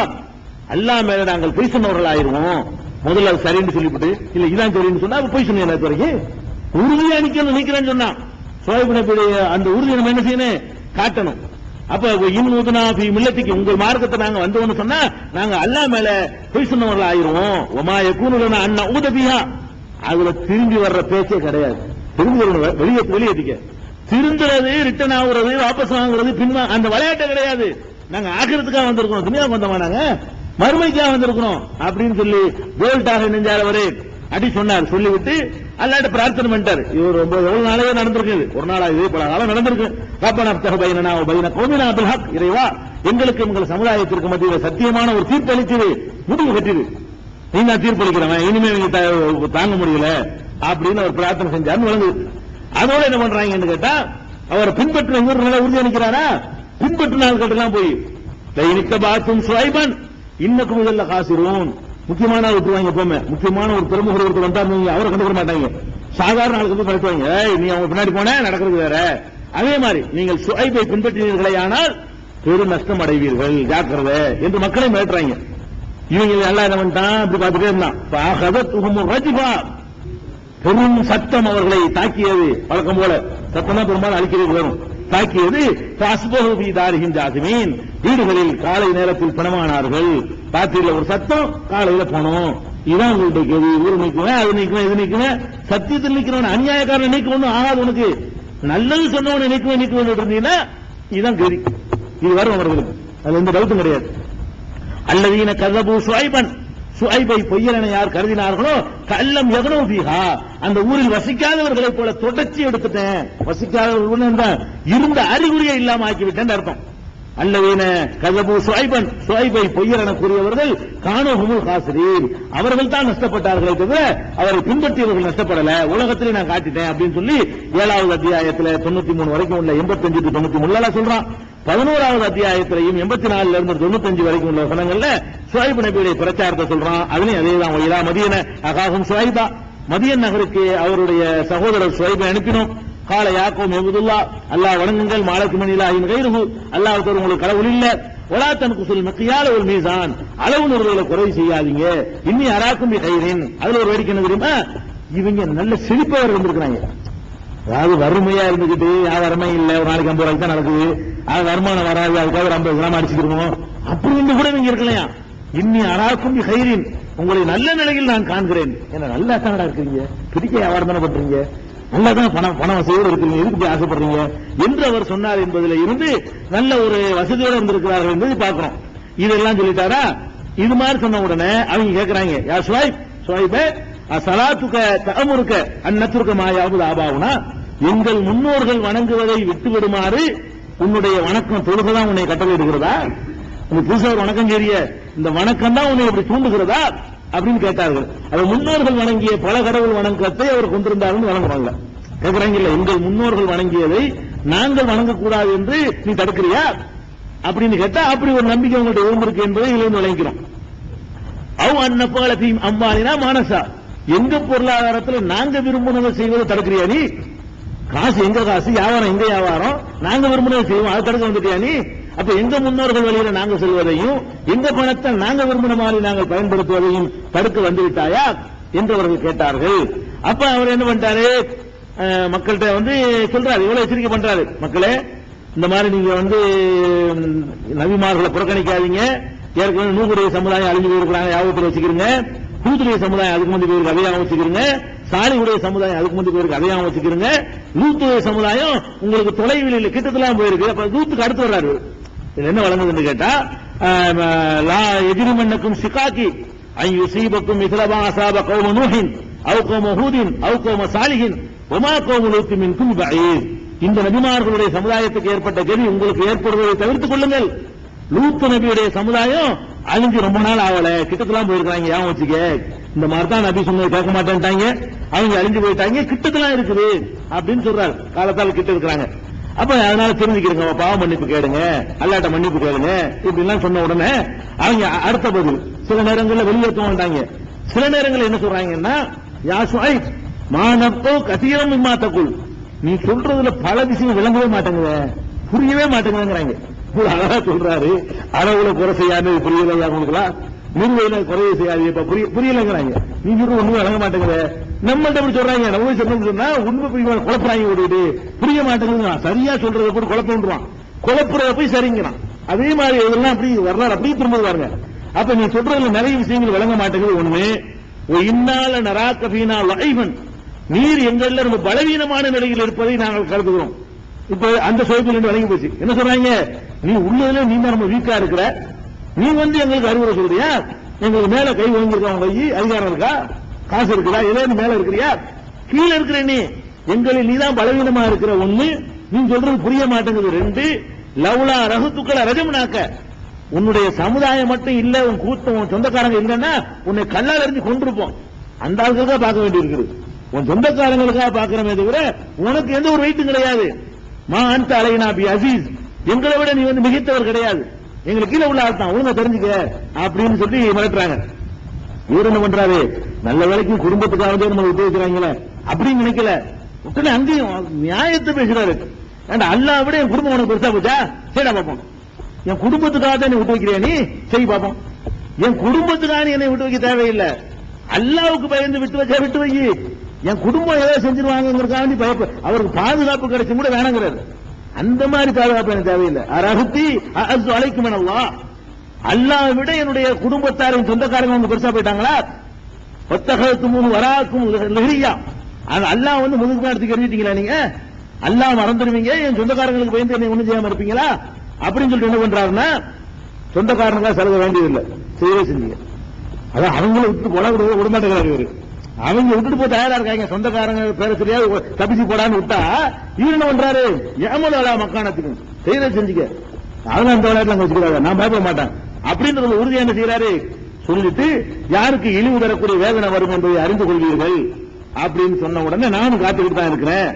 S1: அல்லாஹ் மேல நாங்கள் பொய் சொன்னவர்கள் ஆயிருவோம். முதல்ல அது சரின்னு சொல்லிவிட்டு, இல்ல இதான் சரின்னு சொன்னா பொய் சொன்ன வரைக்கும் உறுதியா நிக்கிறேன்னு சொன்னா, ஷுவைப் நபியுடைய அந்த உறுதியை நம்ம என்ன செய்யணும்? காட்டணும். அப்ப இன்னுதுனா ஃபீ மில்லத்திக்கு, உங்கள் மார்க்கத்தை நாங்க வந்தோம்னு சொன்னா நாங்க அல்லாஹ் மேல பொய் சொன்னவர்கள் ஆயிருவோம். ஒமா யகூனு லனா அன் நஊத பிஹா, அதுல திரும்பி வர்ற பேச்சே கிடையாது. திரும்பி வெளியேற்றிக்க, திருந்துறது, ரிட்டர்ன் ஆகுறது, வாபஸ் வாங்குறது, பின்வா அந்த விளையாட்டு கிடையாது. நாங்க ஆகிறதுக்காக வந்திருக்கோம், துணியா வந்தோமா, நாங்க மறுமைக்காக வந்திருக்கிறோம் அப்படின்னு சொல்லி போல்டாக நெஞ்சாரவரே அடி சொன்னார். சொல்லிவிட்டு அல்லாஹ்ட்ட பிரார்த்தனை பண்ணிட்டார். இவர் எவ்வளவு நாளாவே நடந்திருக்கு, ஒரு நாளா இது பல காலம் நடந்திருக்கு. ரப்பனா ஃப்தஹ் பைனனா வ பைன கௌமினா பில் ஹக், இறைவா எங்களுக்கு எங்கள் சமுதாயத்திற்கு மத்தியில் சத்தியமான ஒரு தீர்ப்பு அளித்தது, முடிவு கட்டிடு, நீ தான் தீர்ப்பளிக்கிறவன், இனிமே நீங்க தாங்க முடியல அப்படின்னு அவர் பிரார்த்தனை செஞ்சார்னு வழங்குது. அதோட என்ன பண்றாங்கன்னு கேட்டா, அவர் பின்பற்ற நல்லா உறுதி அளிக்கிறாரா? பின்பற்ற நாட்கள் போய் தைனிக்க பாத்தும் சுவைபன் இன்னக்கும் இதெல்ல காசிரும், முக்கியமான விட்டுருவாங்க. எப்பவுமே முக்கியமான ஒரு பிரமுகர் ஒருத்தர் வந்தாரு, அவரை கண்டுக்க மாட்டாங்க, சாதாரண ஆளுக்கு வந்து படுத்துவாங்க. நீ அவங்க பின்னாடி போன நடக்கிறது வேற. அதே மாதிரி நீங்கள் சுவைபை பின்பற்றினீர்களே ஆனால் பெரும் நஷ்டம் அடைவீர்கள், ஜாக்கிரதை என்று மக்களை மிரட்டுறாங்க. இவங்க நல்லா என்ன பண்ணிட்டான், அப்படி பார்த்துட்டே இருந்தான். பெரும் சத்தம் அவர்களை தாக்கியது. வழக்கம் போல சத்தம் தான் பெரும்பாலும் அழிக்கிறது வரும். தாக்கியது. ஜாசிமீன், வீடுகளில் காலை நேரத்தில் பிணமானார்கள். ராத்திரியில் ஒரு சத்தம், காலையில போனோம். இதான் உங்கள்கிட்ட கேள்வி. ஊர் நீக்குவேன், அது நீக்குவேன், இது நீக்குவேன். சத்தியத்தில் நீக்கிறவன் அநியாயக்காரன் நீக்க ஒன்றும் ஆகாது. உனக்கு நல்லது சொன்னவனை நீக்குவேன் நீக்குவேன் இருந்தீங்கன்னா இதுதான் கேள்வி. இது வரும் அவர்களுக்கு, அது எந்த டவுட்டும் கிடையாது. அல்லதீன கஸபு ஷுஐபன், ஷுஐபை பொய்யலென யார் கருதினார்களோ கல்லம் யக்னூ ஃபீஹா, அந்த ஊரில் வசிக்காதவர்களை போல தொடர்ச்சி எடுத்துட்டேன். வசிக்காதவர்கள் இருந்த அறிகுறியை இல்லாம ஆக்கிவிட்டேன் அர்த்தம். அல்லதீன கஸபு ஷுஐபன், ஷுஐபை பொய்யலென கூறியவர்கள் கானூ ஹுமுல் காசிரீன், அவர்கள் தான் நஷ்டப்பட்டார்களே தவிர அவரை பின்பற்றியவர்கள் நஷ்டப்படல. உலகத்திலே நான் காட்டிட்டேன் அப்படின்னு சொல்லி 7வது அத்தியாயத்தில் 93 வரைக்கும் உள்ள 85 to 93 சொல்றான். 11வது அத்தியாயத்திலையும் 84 இருந்து 95 வரைக்கும் உள்ள வசனங்கள்ல ஷுஐப் நபியுடைய பிரச்சாரத்தை சொல்றான். அதுலயும் அதேதான். ஒயிலா மதியன அகாஹும் ஷுஐபா, மதியன் நகருக்கு அவருடைய சகோதரர் ஷுஐபை அனுப்பினோம். கால யாக்கோம் எபுதுல்லா, அல்லாஹ் வணங்குங்கள், மாலக்கு மணிலாயின் கைருகு, அல்லாஹ் தவிர உங்களுக்கு கடவுள் இல்ல. ஒலா தன்குசுல் மிக்யால ஒரு மீசான், அளவு நிறுவல குறை செய்யாதீங்க. இன்னி அராக்கும் பி கைரின், அதுல ஒரு வேடிக்கை என்ன தெரியுமா, இவங்க நல்ல செழிப்பவர் இருந்திருக்கிறாங்க. அதாவது வறுமையா இருந்துகிட்டு வியாபாரமே இல்ல, ஒரு நாளைக்கு 50 ரூபாய்க்கு தான் நடக்குது, அது வருமானம் வராது, அதுக்காக ஒரு 50 கிராம் அடிச்சுக்கிறோம், அப்படி இருந்து கூட நீங்க இருக்கலையா. இன்னி அராக்கும் பி கைரின், உங்களை நல்ல நிலையில் நான் காண்கிறேன். என்ன நல்லா தானடா இருக்கிறீங்க, பிடிக்க வியாபாரம் தானே பண்றீங்க, நல்லதான் பணம் வசதியோடு இருக்கிறீங்க, எதுக்கு போய் ஆசைப்படுறீங்க என்று அவர் சொன்னார் என்பதில் இருந்து நல்ல ஒரு வசதியோடு இருந்திருக்கிறார்கள் என்பதை பார்க்கிறோம். இதெல்லாம் சொல்லிட்டாரா. இது மாதிரி சொன்ன உடனே அவங்க கேட்கிறாங்க, யா ஷுஐப், ஷுஐபே அஸலாத்துக தஅமுருக அன் நத்ருக மா யஅபுது ஆபாவுனா, எங்கள் முன்னோர்கள் வணங்குவதை விட்டு விடுமாறு உன்னுடைய வணக்கம் தொழுகதான் உன்னை கட்டளையிடுகிறதா? உனக்கு புதுசா ஒரு வணக்கம் செய்ய, இந்த வணக்கம் தான் உன்னை இப்படி தூண்டுகிறதா அப்படின்னு கேட்டார்கள். அது முன்னோர்கள் வணங்கிய பல கடவுள் வணக்கத்தை அவர் கொண்டிருந்தார்கள் வணங்குறாங்க. கேட்கிறாங்க, இல்ல எங்கள் முன்னோர்கள் வணங்கியதை நாங்கள் வணங்கக்கூடாது என்று நீ தடுக்கிறியா அப்படின்னு கேட்டா, அப்படி ஒரு நம்பிக்கை உங்கள்கிட்ட இருந்திருக்கு என்பதை இதிலிருந்து விளங்கிறோம். அவ் அன்னபால தீம் அம்பாலினா மானசா, எங்க பொருளாதாரத்தில் நாங்க விரும்பினதை செய்வதை தடுக்கிறியா நீ? காசு எங்க காசு, வியாபாரம் எங்க வியாபாரம், நாங்க விரும்பினதை செய்வோம், அதை தடுக்க வந்துட்டியா நீ? அப்ப எங்க முன்னோர்கள் வழியில நாங்க செல்வதையும் எங்க பணத்தை நாங்க விரும்பின மாதிரி நாங்கள் பயன்படுத்துவதையும் தடுக்க வந்துவிட்டாயா என்று அவர்கள் கேட்டார்கள். அப்ப அவர் என்ன பண்ணிட்டாரு, மக்கள்கிட்ட சொல்றாரு, இவ்வளவு எச்சரிக்கை பண்றாரு, மக்களே இந்த மாதிரி நீங்க நபிமார்களை புறக்கணிக்காதீங்க. ஏற்கனவே நூகுடைய சமுதாயம் அழிஞ்சு போயிருக்கிறாங்க, யாபத்தில் வச்சுக்கிறீங்க. ஹூதுடைய சமுதாயம் அதுக்கு முந்தி போயிருக்கு, அதையாவும் வச்சுக்கிறீங்க. சாலிஹுடைய சமுதாயம் அதுக்கு முந்தி போயிருக்கு, அதையாவும் வச்சுக்கிறீங்க. லூத்துடைய சமுதாயம் உங்களுக்கு தொலைவில் இல்லை, கிட்டத்தெல்லாம் போயிருக்கு. அப்ப லூத்துக்கு அடுத்து வர்றாரு. என்ன வழங்குதுன்னு கேட்டா, லா எஜிரிமன்னக்கும் சிகாக்கி ஐ யுசீபக்கும் மிஸ்லமா அஸாப கௌம நூஹின் அவ் கௌம ஹூதின் அவ் கௌம சாலிஹின் வமா கௌம லூத் மின்கும் பஈத். இந்த நபிமார்களுடைய சமுதாயத்துக்கு ஏற்பட்ட கதி உங்களுக்கு ஏற்படுவதை தவிர்த்துக் கொள்ளுங்கள். லூத் நபியுடைய சமுதாயம் அழிஞ்சு ரொம்ப நாள் ஆகல, கிட்டத்தெல்லாம் போயிருக்காங்க, ஏன் வச்சுக்க. இந்த மாதிரி தான் நபி சொன்னதை கேட்க மாட்டேன்ட்டாங்க, அவங்க அழிஞ்சு போயிட்டாங்க, கிட்டத்தெல்லாம் இருக்குது அப்படின்னு சொல்றாரு. காலத்தால் கிட்ட இருக்கிறாங்க. அப்ப அதனால தெரிஞ்சுக்கிறீங்க, பாவ மன்னிப்பு கேளுங்க, அல்லாட்ட மன்னிப்பு கேளுங்க இப்படிலாம் சொன்ன உடனே அவங்க அடுத்த பதில் சில நேரங்களில் வெளியேற்ற மாட்டாங்க. சில நேரங்களில் என்ன சொல்றாங்கன்னா, யா ஷுஐப் மானப்போ கதீரம் மிம்மா தகுல், நீ சொல்றதுல பல விஷயம் விளங்கவே மாட்டேங்குது, புரியவே மாட்டேங்குதுங்கிறாங்க. அழகா சொல்றாரு, அளவுல குறை செய்யாது, புரியலையா உங்களுக்குலாம், நிறுவையில குறைய செய்யாது, இப்ப புரியலைங்கிறாங்க. நீ சொல்ற ஒண்ணுமே விளங்க மாட்டேங்குது. நம்மள்ட்ட அப்படி சொல்றாங்க, நம்ம சொன்னா உண்மை குழப்பறாங்க, ஓடிட்டு புரிய மாட்டேங்குது. சரியா சொல்றதை போட்டு குழப்பம்ன்றான், குழப்புறத போய் சரிங்கிறான். அதே மாதிரி இதெல்லாம் அப்படி வரலாறு அப்படியே திரும்ப பாருங்க. அப்ப நீ சொல்றதுல நிறைய விஷயங்கள் விளங்க மாட்டேங்குது. ஒண்ணு, இன்னால நராக்க ஃபீனா லைஃபன், நீர் எங்கள்ல ரொம்ப பலவீனமான நிலையில் இருப்பதை நாங்கள் கருதுகிறோம். இப்ப அந்த சோய்பில் வழங்கி போச்சு. என்ன சொல்றாங்க, நீ உள்ளதுல நீ தான் நம்ம வீக்கா இருக்கிற, நீ எங்களுக்கு அறிவுரை சொல்றியா, எங்களுக்கு மேல கை வாங்கியிருக்கா, உங்க கை அதிகாரம் இருக்கா, காசு இருக்குதா, ஏதாவது மேல இருக்கிறியா, கீழே இருக்கிற நீ எங்களில் நீதான் பலவீனமா இருக்கிற. ஒண்ணு, நீ சொல்றது புரிய மாட்டேங்குது. ரெண்டு, லவ்லா ரகுத்துக்களை ரஜம்னாக்க, உன்னுடைய சமுதாயம் மட்டும் இல்ல, உன் கூட்டம் உன் சொந்தக்காரங்க இல்லைன்னா உன்னை கல்லால் எறிஞ்சு கொண்டிருப்போம். அந்த ஆளுக்காக பார்க்க வேண்டி இருக்குது, உன் சொந்தக்காரங்களுக்காக பார்க்கிறமே தவிர உனக்கு எந்த ஒரு வெயிட்டும் கிடையாது. மா அந்த அலைனா பி அசீஸ், எங்களை விட நீ மிகைத்தவர் கிடையாது, எங்களுக்கு கீழே உள்ள ஆள் தான், ஒழுங்கா தெரிஞ்சுக்க அப்படின்னு சொல்லி மிரட்டுறாங்க. இவர் என்ன பண்றாரு, நல்ல வேலைக்கு குடும்பத்துக்காக நம்ம விட்டு வைக்கிறாங்களே அப்படின்னு நினைக்கல, உடனே அங்கேயும் நியாயத்தை பேசுறாரு. அல்லாஹ் விட என் குடும்பம் உனக்கு பெருசா போச்சா, சரிடா பாப்போம், என் குடும்பத்துக்காக தான் நீ விட்டு வைக்கிறியா, நீ சரி பாப்போம், என் குடும்பத்துக்கான என்னை விட்டு வைக்க தேவையில்லை, அல்லாவுக்கு பயந்து விட்டு வச்சா விட்டு வை. என் குடும்பம் ஏதாவது செஞ்சிருவாங்கிறதுக்காண்டி அவருக்கு பாதுகாப்பு கிடைச்சும் கூட வேணாங்கிறாரு. அந்த மாதிரி பாதுகாப்பு எனக்கு தேவையில்லை. அரஹத்தி அஅஸ்ஸு அலைக்கும் மினல்லாஹ், அல்லாஹ்வை விட என்னுடைய குடும்பத்தாரின் சொந்தக்காரங்க அவங்க பெருசா போயிட்டாங்களா? வத்தகத்துமுஹு வராக்கும் லிஹ்ரியா, அது அல்லாஹ் வந்து முதுகு மாடத்துக்கு எறிஞ்சிட்டீங்களா? நீங்க அல்லாஹ் மறந்துடுவீங்க, என் சொந்தக்காரங்களுக்கு பயந்து என்னை ஒண்ணும் செய்யாம இருப்பீங்களா அப்படின்னு சொல்லிட்டு என்ன பண்றாருன்னா, சொந்தக்காரங்க சலுகை வேண்டியதில்லை, செய்யவே செஞ்சீங்க. அதான் அவங்கள விட்டு போட விட மாட்டேங்கிறாரு இவரு. அவங்க விட்டுட்டு போய் தயாரா இருக்காங்க, சொந்தக்காரங்க பேர சரியா தப்பிச்சு போடான்னு விட்டா இவர் என்ன பண்றாரு, ஏமலா மக்கானத்துக்கு செய்யறத செஞ்சுக்க, அவங்க அந்த விளையாட்டுல அங்க வச்சுக்கிறாங்க, நான் பயப்பட மாட்டேன் அப்படின்றது உறுதியா என்ன செய்யறாரு சொல்லிட்டு, யாருக்கு இழிவு தரக்கூடிய வேதனை வரும் என்பதை அறிந்து கொள்வீர்கள் அப்படின்னு சொன்ன உடனே நானும் காத்துக்கிட்டு தான் இருக்கிறேன்.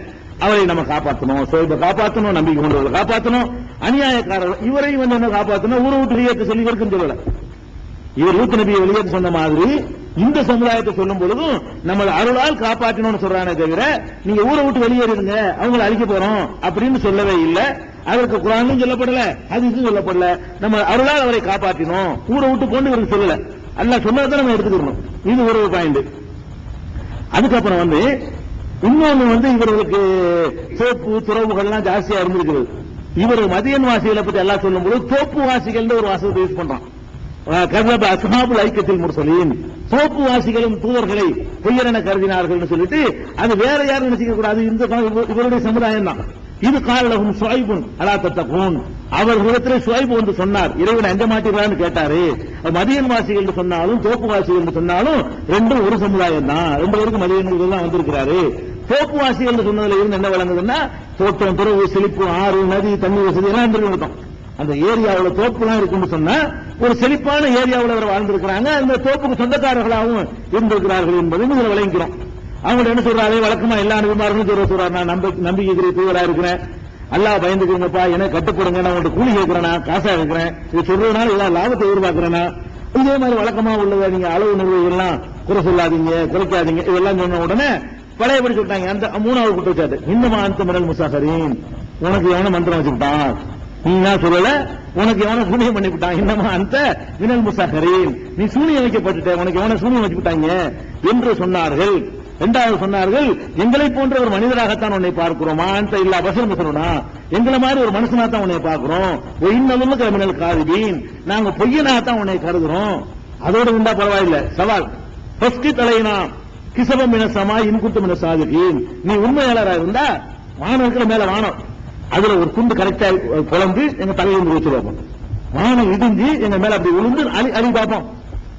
S1: அவரை நம்ம காப்பாற்றணும், சோய்பை காப்பாற்றணும், நம்பிக்கை கொண்டவர்களை காப்பாற்றணும், அநியாயக்காரர்கள் இவரை வந்து என்ன காப்பாற்றணும், ஊரை விட்டு வெளியேற்ற சொல்லி இருக்குன்னு சொல்லல. இவர் லூத் நபியை வெளியேற்ற சொன்ன மாதிரி இந்த சமுதாயத்தை சொல்லும் பொழுதும் நம்ம அருளால் காப்பாற்றணும்னு சொல்றானே தவிர, நீங்க ஊரை விட்டு வெளியேறுங்க அவங்களை அழிக்க போறோம் அப்படின்னு சொல்லவே இல்லை. அதற்கு குர்ஆனும் சொல்லப்படல, ஹதீஸும் சொல்லப்படல. நம்ம அருளால் அவரை காப்பாற்றினோம், ஊரை விட்டு கொண்டு இவருக்கு சொல்லல. அல்லாஹ் சொன்னதை நம்ம எடுத்துக்கணும். இது ஒரு பாயிண்ட். அதுக்கப்புறம் வந்து இன்னொன்னு வந்து இவர்களுக்கு தோப்பு துறவுகள் எல்லாம் ஜாஸ்தியா இருந்திருக்கிறது. இவர் மதியன் வாசிகளை பத்தி எல்லாம் சொல்லும் போது தோப்பு வாசிகள் ஒரு வாசகத்தை யூஸ் பண்றான். கர்ரப அஸ்ஹாபுல் ஐக்கத்தில் முர்சலீன், தோப்பு வாசிகளும் தூதர்களை பொய்யரென கருதினார்கள் சொல்லிட்டு அது வேற யாரும் நினைச்சிக்க கூடாது, இந்த இவருடைய சமுதாயம் தான். இது காலலகும் ஷுஐபுன் அலா தத்தகூன், அவர்களிடத்தில் ஷுஐப் வந்து சொன்னார், இறைவனை அஞ்ச மாட்டீர்களான்னு கேட்டாரு. மதியன் வாசிகள் சொன்னாலும் தோப்பு வாசிகள் சொன்னாலும் ரெண்டும் ஒரு சமுதாயம் தான், ரெண்டு பேருக்கு மதியன்கள் தான் வந்திருக்கிறாரு. தோப்பு வாசிகள் சொன்னதுல இருந்து என்ன விளங்குதுன்னா, தோட்டம் துறவு செழிப்பு ஆறு நதி தண்ணி வசதி எல்லாம் இருக்கும். அந்த ஏரியாவில் தோப்புலாம் இருக்குன்னு சொன்னா ஒரு செழிப்பான ஏரியாவில் அவர் வாழ்ந்திருக்கிறாங்க, அந்த தோப்புக்கு சொந்தக்காரர்களாகவும் இருந்திருக்கிறார்கள் என்பதை இதுல விளங்கிக்கிறோம். அவங்க என்ன சொல்றாரு, வழக்கமா எல்லா அனுபவமார்களும் சொல்றாரு, நான் நம்பிக்கை தூவரா இருக்கிறேன், அல்லாஹ் பயந்துக்குங்கப்பா, எனக்கு கட்டுப்படுங்க, நான் உங்கள்கிட்ட கூலி கேட்கிறேன்னா காசா இருக்கிறேன், இது சொல்றதுனால எல்லா லாபத்தை எதிர்பார்க்கிறேன்னா, இதே மாதிரி வழக்கமா உள்ளதை நீங்க அளவு நிர்வாகிகள்லாம் குறை சொல்லாதீங்க, குறைக்காதீங்க, இதெல்லாம் சொன்ன உடனே பழையபடி சொல்லிட்டாங்க. அந்த மூணாவது குற்றச்சாட்டு, இன்னும் அந்த மினல் முசாஹரீன், உனக்கு எவன மந்திரம் வச்சுக்கிட்டான், நீ தான் சொல்லல, உனக்கு எவன சூனியம் பண்ணிவிட்டான், இன்னமா அந்த மினல் முசாஹரீன், நீ சூனியம் வைக்கப்பட்டுட்ட, உனக்கு எவன சூனியம் வச்சுக்கிட்டாங்க என்று சொன்னார்கள். இரண்டாவது சொன்னார்கள், எங்களை போன்ற ஒரு மனிதராகத்தான் உன்னை பார்க்கிறோம், அந்த இல்லா பசங்க சொல்லணும்னா எங்களை மாதிரி ஒரு மனுஷனாத்தான் உன்னை பார்க்கிறோம், இன்னும் கிளம்பினல் காரிபீன், நாங்க பொய்யனாகத்தான் உன்னை கருதுறோம். அதோடு உண்டா பரவாயில்ல, சவால் பஸ்கி தலையினா கிசபம் என சமா இன்குட்டும் என சாதிக்கீன், நீ உண்மையாளராக இருந்தா வானம் இருக்கிற மேல வானம், அதுல ஒரு துண்டு கரெக்டா குழம்பு எங்க தலையிலிருந்து வச்சிருவோம், வானம் இடிஞ்சு எங்க மேல அப்படி விழுந்து அழி பார்ப்போம்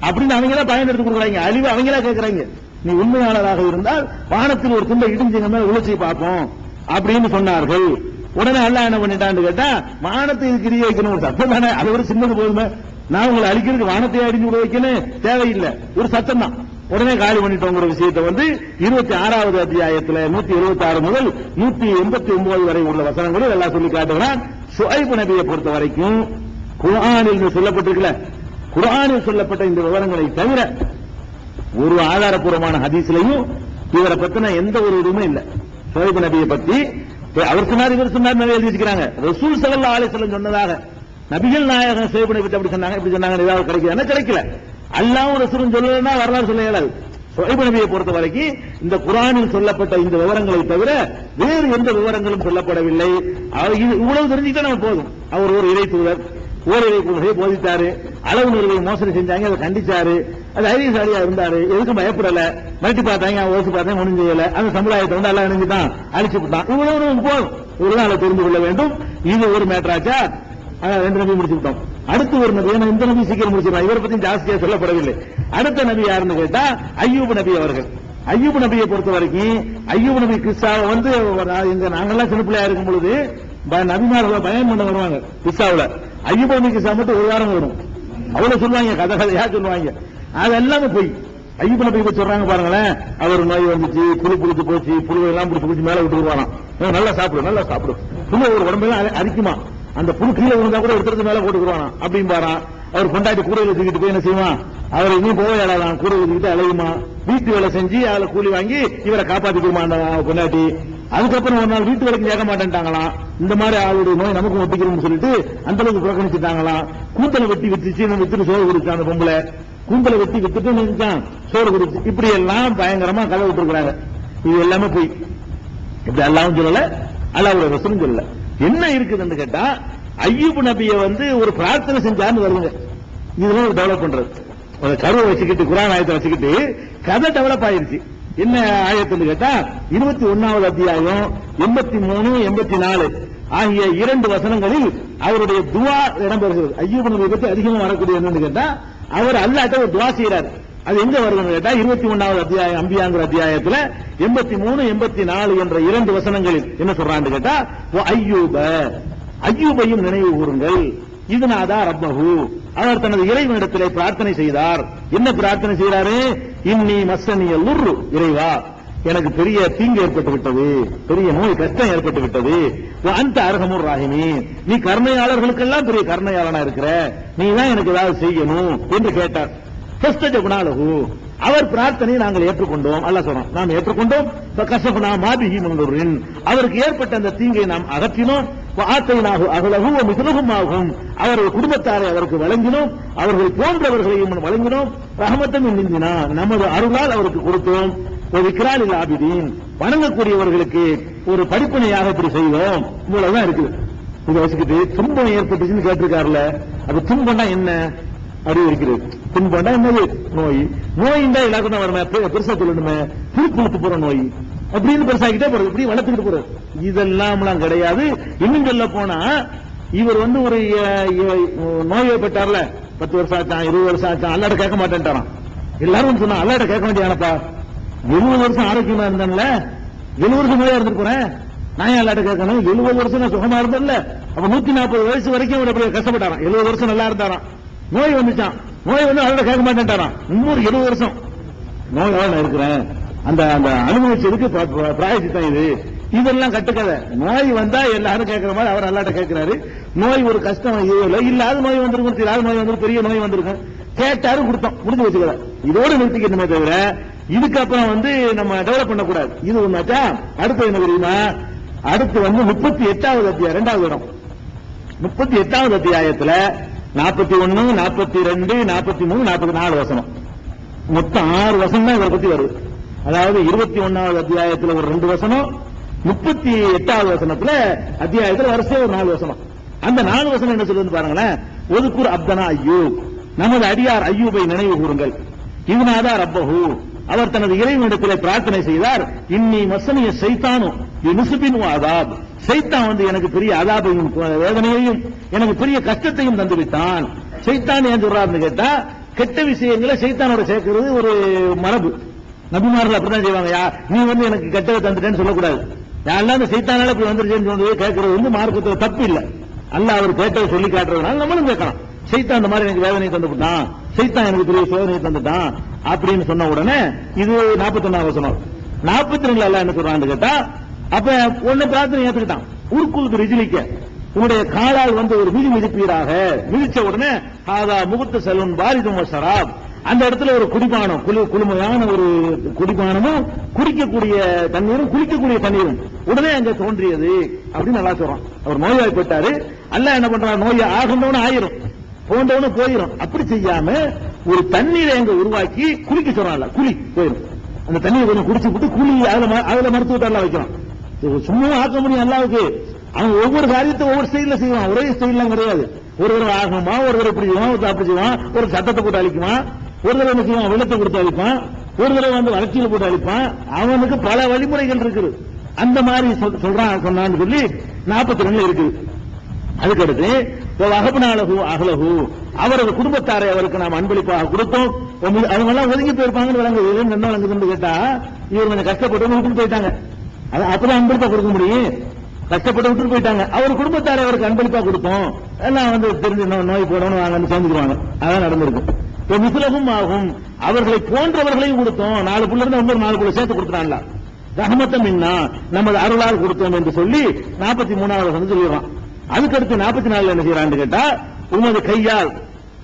S1: அப்படின்னு அவங்களா பயன் எடுத்து கொடுக்குறாங்க, அழிவு அவங்களா கேட்கறாங்க. நீ உண்மையாளராக இருந்தால் வானத்தில் ஒரு துண்டை இடிஞ்சு எங்க மேல உழைச்சி பார்ப்போம் அப்படின்னு சொன்னார்கள். உடனே அல்லாஹ் என்ன பண்ணிட்டான்னு கேட்டா, வானத்தை கிரிய வைக்கணும், ஒரு சத்தம் தானே, அது ஒரு சின்னது போதுமே, நான் உங்களை அழிக்கிறதுக்கு வானத்தை அடிஞ்சு விட வைக்கணும் தேவையில்லை, ஒரு சத்தம் தான். உடனே காலி பண்ணிட்டோங்கிற விஷயத்தை வந்து 26வது அத்தியாயத்தில் 176 முதல் 189 வரை உள்ள வசனங்களும் எல்லாம் சொல்லி காட்டுகிறான். ஷுஐப் நபியை பொறுத்த வரைக்கும் குர்ஆனில் சொல்லப்பட்டிருக்கல, குர்ஆனில் சொல்லப்பட்ட இந்த விவரங்களை தவிர ஒரு ஆதாரப்பூர்வமான ஹதீஸ்லையும் இவரை பத்தின எந்த ஒரு இதுவுமே இல்ல. ஷுஐப் நபியை பத்தி அவர் சொன்னார் இவர் சொன்னார் நிறைய எழுதி வச்சுக்கிறாங்க. ரசூல் ஸல்லல்லாஹு அலைஹி வஸல்லம் சொன்னதாக நபிகள் நாயகம் ஷுஐப் நபி அப்படி சொன்னாங்க இப்படி சொன்னாங்க, ஏதாவது கிடைக்குதுன்னா கிடைக்கல. அல்லாஹ்வும் ரசூலும் சொல்லலன்னா வரலாறு சொல்ல இயலாது. ஷுஐப் நபியை பொறுத்த வரைக்கும் இந்த குர்ஆனில் சொல்லப்பட்ட இந்த விவரங்களை தவிர வேறு எந்த விவரங்களும் சொல்லப்படவில்லை. இவ்வளவு தெரிஞ்சுக்கிட்டா நம்ம போதும். அவர் ஒரு இறை தூதர், ஓரிரை கொள்கையை போதித்தாரு, அளவு நிறுவை மோசடி செஞ்சாங்க, அதை கண்டிச்சாரு, அது ஐரியசாலியா இருந்தாரு, எதுக்கும் பயப்படல, மிரட்டி பார்த்தாங்க, ஓசி பார்த்தாங்க, ஒன்றும் செய்யல, அந்த சமுதாயத்தை வந்து எல்லாம் நினைஞ்சுதான் அழிச்சு விட்டான். இவ்வளவு போதும், ஒரு நாளை தெரிந்து கொள்ள வேண்டும். இது ஒரு மேட்டராச்சா, 2 நபி முடிச்சுட்டோம். அடுத்து ஒரு நபி, ஏன்னா இந்த நபி சீக்கிரம் முடிச்சிடலாம், இவரை பத்தி ஜாஸ்தியா சொல்லப்படவில்லை. அடுத்த நபி யாருன்னு கேட்டா அய்யூப் நபி அவர்கள். அய்யூப் நபியை பொறுத்த வரைக்கும் அய்யூப் நபி கிஸ்ஸாவை வந்து நாங்கெல்லாம் சின்ன பிள்ளையா இருக்கும் பொழுது நபிமார்களை பயன் பண்ண வருவாங்க கிஸ்ஸாவுல. அய்யூப் நபி கிஸ்ஸா மட்டும் ஒரு வாரம் வரும், அவ்வளவு சொல்லுவாங்க, கதை கதையா சொல்லுவாங்க. அது எல்லாமே போய் அய்யூப் நபி போய் சொல்றாங்க பாருங்களேன், அவர் நோய் வந்துச்சு, புழு புளிச்சு போச்சு, புழு எல்லாம் பிடிச்சி பிடிச்சி மேல விட்டு வருவாராம், நல்லா சாப்பிடும் நல்லா சாப்பிடும், புழு ஒரு உடம்பெல்லாம் அரிக்குமா, அந்த புழு கீழே விழுந்தா கூட எடுத்துட்டு மேல போட்டுக்குவானா அப்படின்னு பாரான். அவர் கொண்டாடி கூடையில தூக்கிட்டு போய் என்ன செய்வான், அவர் இன்னும் போவையாளர் கூடையில தூக்கிட்டு அலையுமா, வீட்டு வேலை செஞ்சு அதில் கூலி வாங்கி இவரை காப்பாத்திக்குமா அந்த கொண்டாட்டி. அதுக்கப்புறம் ஒரு நாள் வீட்டு வேலைக்கு கேட்க மாட்டேன்ட்டாங்களாம். இந்த மாதிரி ஆளுடைய நோய் நமக்கு ஒட்டிக்கிறோம்னு சொல்லிட்டு அந்த அளவுக்கு புறக்கணிச்சுட்டாங்களாம். கூந்தலை வெட்டி விட்டுச்சு, வித்துட்டு சோறு கொடுத்து அந்த பொம்பளை கூந்தலை வெட்டி வித்துட்டு நினைச்சான் சோறு கொடுத்து. இப்படி எல்லாம் பயங்கரமா கதை விட்டு இருக்கிறாங்க. இது எல்லாமே போய் இப்படி அல்லாவும் சொல்லல, அல்லாஹ்வுடைய ரசூலும் சொல்லல. என்ன இருக்குதுன்னு கேட்டா, அய்யூப் நபியை ஒரு பிரார்த்தனை செஞ்சான்னு வருதுங்க. இதெல்லாம் ஒரு டெவலப் பண்றது, ஒரு கருவை வச்சுக்கிட்டு குர்ஆன் ஆயத்தை வச்சுக்கிட்டு கதை டெவலப் ஆயிருச்சு. என்ன ஆயத்துன்னு கேட்டா 21வது அத்தியாயம் 83, 84 ஆகிய 2 வசனங்களில் அவருடைய துஆ இடம்பெறுகிறது. அய்யூப் நபியை பற்றி அதிகமா வரக்கூடிய என்னன்னு கேட்டா, அவர் அல்லாஹ்ட்ட ஒரு துஆ செய்யறாரு. அது எங்க வருதுன்னு கேட்டா 21வது அத்தியாயம் அம்பியாங்கிற அத்தியாயத்துல 83, 84 என்ற 2 வசனங்களில் என்ன சொல்றான்னு கேட்டா, அய்யூபையும் நினைவு கூறுங்கள், இதுநாதா ரப்பஹு, அவர் தனது இறைவனிடத்திலே பிரார்த்தனை செய்தார். என்ன பிரார்த்தனை செய்யறாரு? இன்னி மஸ்ஸனிய லுர்ரு, இறைவா எனக்கு பெரிய தீங்கு ஏற்பட்டு விட்டது, பெரிய நோய் கஷ்டம் ஏற்பட்டு விட்டது. அந்த அர்ஹமுர் ராஹிமீன், நீ கருணையாளர்களுக்கெல்லாம் பெரிய கருணையாளனா இருக்கிற, நீ தான் எனக்கு ஏதாவது செய்யணும் என்று கேட்டார். அவர் பிரார்த்தனை நாங்கள் ஏற்றுக்கொண்டோம். அல்லாஹ் சொல்றான், நாம் ஏற்றுக்கொண்டோம். கசஃப்னா மாபிஹி மின் துர்ரின், அவருக்கு ஏற்பட்ட அந்த தீங்கை நாம் அகற்றினோம். ஆத்தைனாஹு அஹ்லஹு வ மிஸ்லுஹும் மாஹும், அவர்கள் குடும்பத்தாரை அவருக்கு வழங்கினோம், அவர்கள் போன்றவர்களையும் வழங்கினோம். ரஹமத்தன் மிந்தினா, நமது அருளால் அவருக்கு கொடுத்தோம். ஒரு இக்ராலில் ஆபிதீன், வணங்கக்கூடியவர்களுக்கு ஒரு படிப்பனையாக இப்படி செய்வோம். இவ்வளவுதான் இருக்குது. இதை வச்சுக்கிட்டு துன்பம் ஏற்பட்டுச்சுன்னு கேட்டிருக்காருல, அது துன்பம்னா என்ன அறிவு இருக்கிறது. துன்பம்னா என்னது? நோய். நோய் தான் எல்லாருக்கும் தான் வரணும், பெருசா சொல்லணுமே, திருக்குழுத்து போற நோய் அப்படின்னு பெருசாகிட்டே போறது, இப்படி வளர்த்துக்கிட்டு போறது. இதெல்லாம் கிடையாது. இன்னும் சொல்ல போனா, இவர் ஒரு நோயை பெற்றார்ல, 10 வருஷம் ஆச்சான், 20 வருஷம் ஆச்சான், அல்லாட்ட கேட்க மாட்டேன்ட்டாரான். எல்லாரும் சொன்னா அல்லாட்ட கேட்க வேண்டியானப்பா, 70 வருஷம் ஆரோக்கியமா இருந்தான்ல, 70 வருஷம் நோயா இருந்துட்டு போறேன், நான் ஏன் அல்லாட்ட கேட்கணும்? 70 வருஷம் நான் சுகமா இருந்தேன்ல. அப்ப 140 வயசு வரைக்கும் அவர் கஷ்டப்பட்டாராம். 70 வருஷம் நல்லா இருந்தாராம். நோய் வந்துச்சான், நோய் அல்லாட்ட கேட்க மாட்டேன்ட்டாராம். இன்னொரு 70 வருஷம் நோயோட நான் இருக்கிறேன், அந்த அந்த அனுபவிச்சதுக்கு பிராயச்சித்தம் இது. இதெல்லாம் கட்டுக்கதை. நோய் வந்தா எல்லாரும் கேட்கிற மாதிரி அவர் அல்லாட்ட கேட்கிறாரு. நோய் ஒரு கஷ்டம் இல்லாத நோய் வந்திருக்கும், இல்லாத நோய் வந்து பெரிய நோய் வந்திருக்கும், கேட்டாரு கொடுத்தோம், முடிஞ்சு வச்சுக்கல. இதோடு நிறுத்திக்கணுமே தவிர இதுக்கப்புறம் நம்ம டெவலப் பண்ணக்கூடாது. இது ஒன்னாச்சா. அடுத்து என்ன தெரியுமா? அடுத்து 38வது அத்தியாயம், 2வது இடம். 38வது அத்தியாயத்துல 41, 42, 43, 44 வசனம், மொத்தம் 6 வசனம் தான் இவரை பத்தி வருது. அதாவது 21வது அத்தியாயத்துல ஒரு 2 வசனம், 38வது வசனத்துல அத்தியாயத்துல வரிசையா ஒரு 4 வசனம். அந்த 4 வசனம் என்ன சொல்லுது பாருங்களேன். ஒதுக்குர் அப்தனா அய்யூப், நமது அடியார் அய்யூபை நினைவு கூறுங்கள். இதுநாதா ரப்பஹு, அவர் தனது இறைவனிடத்திலே பிரார்த்தனை செய்தார். இன்னி மஸ்ஸனிய ஷைத்தானும் யுஸ்பின் வஅதாப், ஷைத்தான் எனக்கு பெரிய அதாபையும் வேதனையையும் எனக்கு பெரிய கஷ்டத்தையும் தந்துவிட்டான். ஷைத்தான் ஏன் சொல்றாருன்னு கேட்டா, கெட்ட விஷயங்களை ஷைத்தானோட சேர்க்கிறது ஒரு மரபு. நபிமார்கள் அப்படிதான் செய்வாங்க. நீ எனக்கு கெட்டதை தந்துட்டேன்னு சொல்லக்கூடாது. யாரெல்லாம் அந்த ஷைத்தானால இப்படி வந்துருச்சேன்னு சொன்னது கேட்கறது மார்க்கத்துல தப்பு இல்ல. அல்லாஹ் அவர் கேட்டதை சொல்லி காட்டுறதுனால நம்மளும் கேட்கலாம். ஷைத்தான் அந்த மாதிரி எனக்கு வேதனை தந்துட்டான், ஷைத்தான் எனக்கு பெரிய சோதனை தந்துட்டான் அப்படின்னு சொன்ன உடனே இது 41வது வசனம். 42 அல்லாஹ் என்ன சொல்றான்னு கேட்டா, அப்ப ஒன்னு பிரார்த்தனை ஏத்துக்கிட்டான். உருக்குல் ரிஜிலிக்க, உன்னுடைய காலால் ஒரு மிதி மிதிப்பீராக. மிதிச்ச உடனே ஆதா முகத்து செல்வன் பாரிதும் சராப், அந்த இடத்துல ஒரு குடிபானம், குளுமையான ஒரு குடிபானமும் குடிக்கக்கூடிய தண்ணீரும் குளிக்கக்கூடிய தண்ணீரும் உடனே அங்க தோன்றியது அப்படின்னு நல்லா சொல்றான். அவர் நோய்வாய்ப்பட்டாரு. அல்லாஹ் என்ன பண்றான்? நோய் ஆகணும்னு ஆயிரும், போன்றவனு போயிடும். அப்படி செய்யாம ஒரு தண்ணீரை அங்க உருவாக்கி குளிக்க சொல்றான்ல, குளி போயிடும். அந்த தண்ணீரை கொஞ்சம் குடிச்சு விட்டு குளி அதுல மருத்துவத்தை எல்லாம் வைக்கிறான். சும்மா ஆக்க முடியும் அல்லாவுக்கு. அவன் ஒவ்வொரு காரியத்தை ஒவ்வொரு ஸ்டைல செய்வான், ஒரே ஸ்டைல்லாம் கிடையாது. ஒரு தடவை ஆகணுமா, ஒரு தடவை இப்படி செய்வான், ஒரு அப்படி செய்வான், ஒரு சட்டத்தை போட்டு அழிக்குவான், ஒரு தடவை என்ன செய்வான், வெள்ளத்தை கொடுத்து அழிப்பான், ஒரு தடவை வளர்ச்சியில போட்டு அழிப்பான். அவனுக்கு பல வழிமுறைகள் இருக்குது. அந்த மாதிரி சொன்னான்னு சொல்லி 42 இருக்குது. அதுக்கடுத்து அகபனாலகு அகலகு, அவரது குடும்பத்தாரை அவருக்கு நாம் அன்பளிப்பாக கொடுத்தோம். அவங்க எல்லாம் ஒதுங்கி போயிருப்பாங்கன்னு விளங்குது. என்ன விளங்குதுன்னு கேட்டா, இவர் கொஞ்சம் கஷ்டப்பட்டு விட்டுட்டு போயிட்டாங்க. அப்பதான் அன்பளிப்பா கொடுக்க முடியும். கஷ்டப்பட்டு விட்டுட்டு போயிட்டாங்க. அவர் குடும்பத்தாரை அவருக்கு அன்பளிப்பா கொடுத்தோம். எல்லாம் தெரிஞ்சு நோய் போடணும் வாங்கன்னு சேர்ந்துக்குவாங்க. அதான் நடந்திருக்கும். மிசுலகும் ஆகும், அவர்களை போன்றவர்களையும் கொடுத்தோம். 4 புள்ள இருந்து 4 புள்ள சேர்த்து கொடுத்துறான்ல. ரஹமத்தம் மின்னா, நமது அருளால் கொடுத்தோம் என்று சொல்லி 43வது சொல்லிடுறான். அதுக்கடுத்து 44 என்ன செய்யறான்னு கேட்டா, உமது கையால்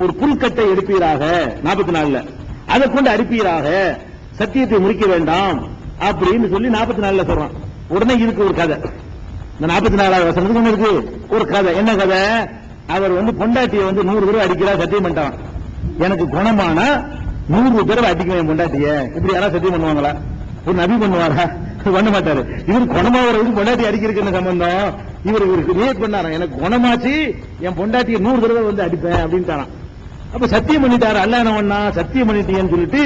S1: ஒரு புல்கட்டை எடுப்பீராக 44 அதை கொண்டு அடிப்பீராக, சத்தியத்தை முறிக்க வேண்டாம் அப்படின்னு சொல்லி 44 சொல்றான். உடனே இருக்கு ஒரு கதை, இந்த 44வது வசனத்துக்கு இருக்கு ஒரு கதை. என்ன கதை? அவர் பொண்டாட்டியை 100 தடவை அடிக்கிறார், சத்தியம் பண்ணிட்டான். எனக்கு குணமானா 100 தடவை அடிக்குவேன் பொண்டாட்டிய. இப்படி யாராவது சத்தியம் பண்ணுவாங்களா? ஒரு நபி பண்ணுவாரா? பண்ண மாட்டாரு. இவரு குணமாவதுக்கு பொண்டாட்டி அடிக்கிறதுக்கு என்ன சம்பந்தம்? இவருக்கு நியத் பண்ணாராம், எனக்கு குணமாச்சு என் பொண்டாட்டியை 100 தடவை அடிப்பேன் அப்படின்னு. அப்ப சத்தியம் பண்ணிட்டாரு. அல்லாஹ் என்ன பண்ணா, சத்தியம் பண்ணிட்டீங்கன்னு சொல்லிட்டு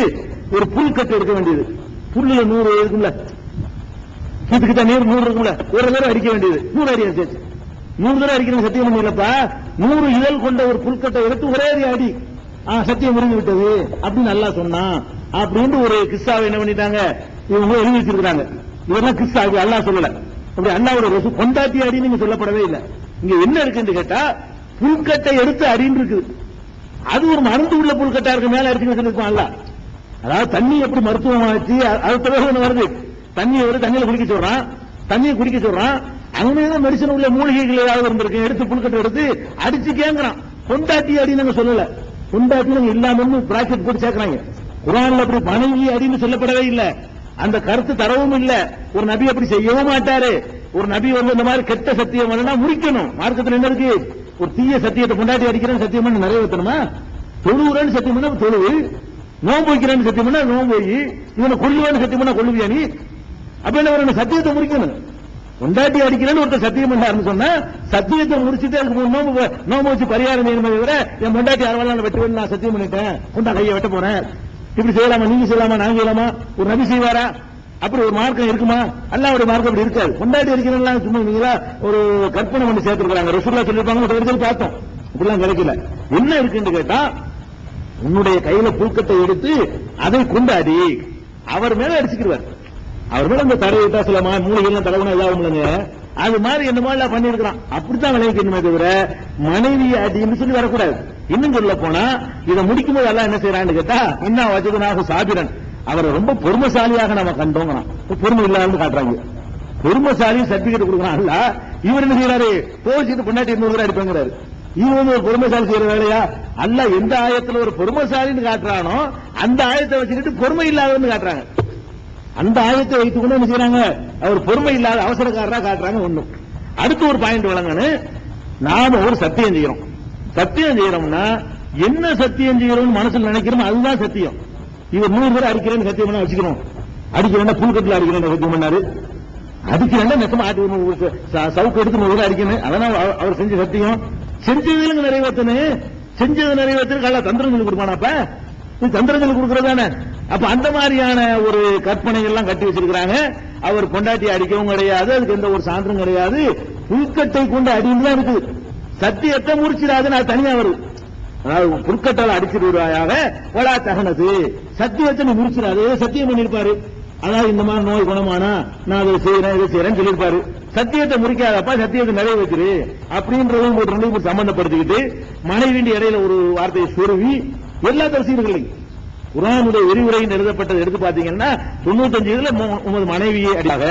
S1: ஒரு புல் கட்டு எடுக்க வேண்டியது. புல்லுல 100 இருக்கும்ல, கிட்ட நீர் 100 இருக்கும்ல, ஒரு தடவை அடிக்க வேண்டியது. 100 அடி அடிச்சாச்சு. 100 தடவை அடிக்கிறது சத்தியம் பண்ணலப்பா. 100 இதழ் கொண்ட ஒரு புல்கட்டை எடுத்து ஒரே அடி, சத்தியம் முடிஞ்சு விட்டது அப்படின்னு நல்லா சொன்னான் அப்படின்னு ஒரு கிஸ்ஸாவை என்ன பண்ணிட்டாங்க, இவங்க எழுதி வச்சிருக்காங்க. இவரெல்லாம் கிஸ்ஸா, அல்லாஹ் சொல்லல. அப்படி அல்லாஹ்வோட ரசூல் பொண்டாட்டி அடின்னு நீங்க சொல்லப்படவே இல்லை. இங்க என்ன இருக்குன்னு கேட்டா, புல்கட்டை எடுத்து அடின்னு இருக்குது. அது ஒரு மருந்து உள்ள புல்கட்டா இருக்கு, மேல அடிச்சு சொல்லிருப்பான் அல்லாஹ். அதாவது தண்ணி எப்படி மருத்துவமாச்சு, அது பிறகு வருது. தண்ணியில குடிக்க சொல்றான், தண்ணியை குடிக்க சொல்றான். அங்கேதான் மெடிசன் உள்ள மூலிகைகள் ஏதாவது இருந்திருக்கு, எடுத்து புல்கட்டை எடுத்து அடிச்சு கேட்கிறான். பொண்டாட்டி அடி நாங்க சொல்லல, பொண்டாட்டி நாங்க இல்லாம பிராக்கெட் போட்டு சேர்க்கிறாங்க. குர்ஆன்ல அப்படி மனைவி அடின்னு சொல்லப்படவே இல்லை, அந்த கருத்து தரவும் இல்லை. ஒரு நபி அப்படி செய்யவும் மாட்டாரு. ஒரு நபி இந்த மாதிரி கெட்ட சத்தியம் பண்ணா முறிக்கணும். மார்க்கத்தில் என்ன இருக்கு? ஒரு தீய சத்தியத்தை பொண்டாட்டி அடிக்கிறேன்னு சத்தியம் பண்ண நிறைவேற்றணுமா? தொழுவுறேன்னு சத்தியம் பண்ண தொழுவு, நோன்பு வைக்கிறேன்னு சத்தியம் பண்ணா நோன்பு வை, இவனை கொல்லுவேன்னு சத்தியம் பண்ணா கொல்லுவியா நீ? அப்ப என்ன சத்தியத்தை முறிக்கணும். பொண்டாட்டி அடிக்கிறேன்னு ஒருத்தர் சத்தியம் பண்ணாருன்னு சொன்னா சத்தியத்தை முடிச்சுட்டு அதுக்கு நோம்பு வச்சு பரிகாரம் செய்யணுமே தவிர, என் பொண்டாட்டி அறுவாள் வெட்டுவேன்னு நான் சத்தியம் பண்ணிட்டேன், கொண்டா கையை வெட்ட போறேன், இப்படி செய்யலாமா? நீங்க செய்யலாமா? நாங்க செய்யலாமா? ஒரு நபி செய்வாரா? அப்படி ஒரு மார்க்கம் இருக்குமா? அல்லாஹ்வுடைய மார்க்கம் அப்படி இருக்காது. பொண்டாட்டி அடிக்கிறேன் சும்மா நீங்களா ஒரு கற்பனை பண்ணி சேர்த்துருக்காங்க. ரசூலுல்லாஹ் சொல்லிருப்பாங்க, பார்த்தோம். இப்படிலாம் கிடைக்கல. என்ன இருக்குன்னு கேட்டா, உன்னுடைய கையில பூக்கத்தை எடுத்து அதை கொண்டாடி அவர் மேல அடிச்சுக்கிறார். அவர் மேல இந்த தடவை விட்டா சில மூலிகைலாம் தடவை இதாகும்லங்க, அது மாதிரி என்ன மாதிரி பண்ணிருக்கிறான். அப்படித்தான் விளைவிக்கணுமே தவிர மனைவி அடின்னு சொல்லி வரக்கூடாது. இன்னும் சொல்ல போனா இதை முடிக்கும் போது எல்லாம் என்ன செய்யறான்னு கேட்டா, என்ன வச்சதுனாக சாபிரன், அவரை ரொம்ப பொறுமைசாலியாக நம்ம கண்டோங்கிறான். பொறுமை இல்லாத காட்டுறாங்க. பொறுமைசாலி சர்டிபிகேட் கொடுக்குறான் அல்ல. இவர் என்ன செய்யறாரு? போச்சுட்டு பொண்டாட்டி 100 ரூபாய் அடிப்பாங்கிறாரு. இவங்க ஒரு பொறுமைசாலி செய்யற வேலையா? அல்ல எந்த ஆயத்துல ஒரு பொறுமைசாலின்னு காட்டுறானோ அந்த ஆயத்தை வச்சுக்கிட்டு பொறுமை இல்லாதவன்னு காட்டுறாங்க. அந்த ஆயத்தை வைத்துக் கொண்டு என்ன செய்யறாங்க? அவர் பொறுமை இல்லாத அவசரக்காரரா காட்டுறாங்க. ஒண்ணும். அடுத்து ஒரு பாயிண்ட் விளங்கன்னு, நாம ஒரு சத்தியம் செய்யறோம். சத்தியம் செய்யறோம்னா என்ன சத்தியம் செய்யறோம் மனசுல நினைக்கிறோம், அதுதான் சத்தியம். இவர் 100 பேர் அடிக்கிறேன்னு சத்தியம் பண்ண வச்சுக்கிறோம். அடிக்கிறேன்னா புல்கட்டில் அடிக்கிறேன் சத்தியம் பண்ணாரு. அடிக்கிறேன்னா நெசமா சவுக்கு எடுத்து 100 பேர் அடிக்கணும். அதனால அவர் செஞ்ச சத்தியம். செஞ்சதுல நிறைவேற்றணும். செஞ்சது நிறைவேற்ற கள்ள தந்திரங்களுக்கு கொடுப்பானாப்ப, தந்திரங்களுக்கு கொடுக்கறதானே. அப்ப அந்த மாதிரியான ஒரு கற்பனை எல்லாம் கட்டி வச்சிருக்கிறாங்க. அவர் பொண்டாட்டி அடிக்கவும் கிடையாது, அதுக்கு எந்த ஒரு சான்றும் கிடையாது. புல்கட்டை கொண்டு அடின்னு தான் இருக்குது. சத்தியத்தை முடிச்சிடாதுன்னு அது தனியா வருது. அதாவது புல்கட்டால் அடிச்சிருவாயாக ஒலா தகனது, சத்தியத்தை நீ முடிச்சிடாது. சத்தியம் பண்ணிருப்பாரு, அதாவது இந்த மாதிரி நோய் குணமானா நான் அதை செய்யறேன் இதை செய்யறேன்னு சொல்லியிருப்பாரு. சத்தியத்தை முறிக்காதப்பா, சத்தியத்தை நிறைவேற்று அப்படின்றதையும் ஒரு 2 சம்பந்தப்படுத்திக்கிட்டு மனைவியின் இடையில ஒரு வார்த்தையை சொருவி எல்லா தரிசீர்களையும் குர்ஆனுடைய விரிவுரையில் எழுதப்பட்டது எடுத்து பாத்தீங்கன்னா 95 இதுல உமது மனைவியை அடியாக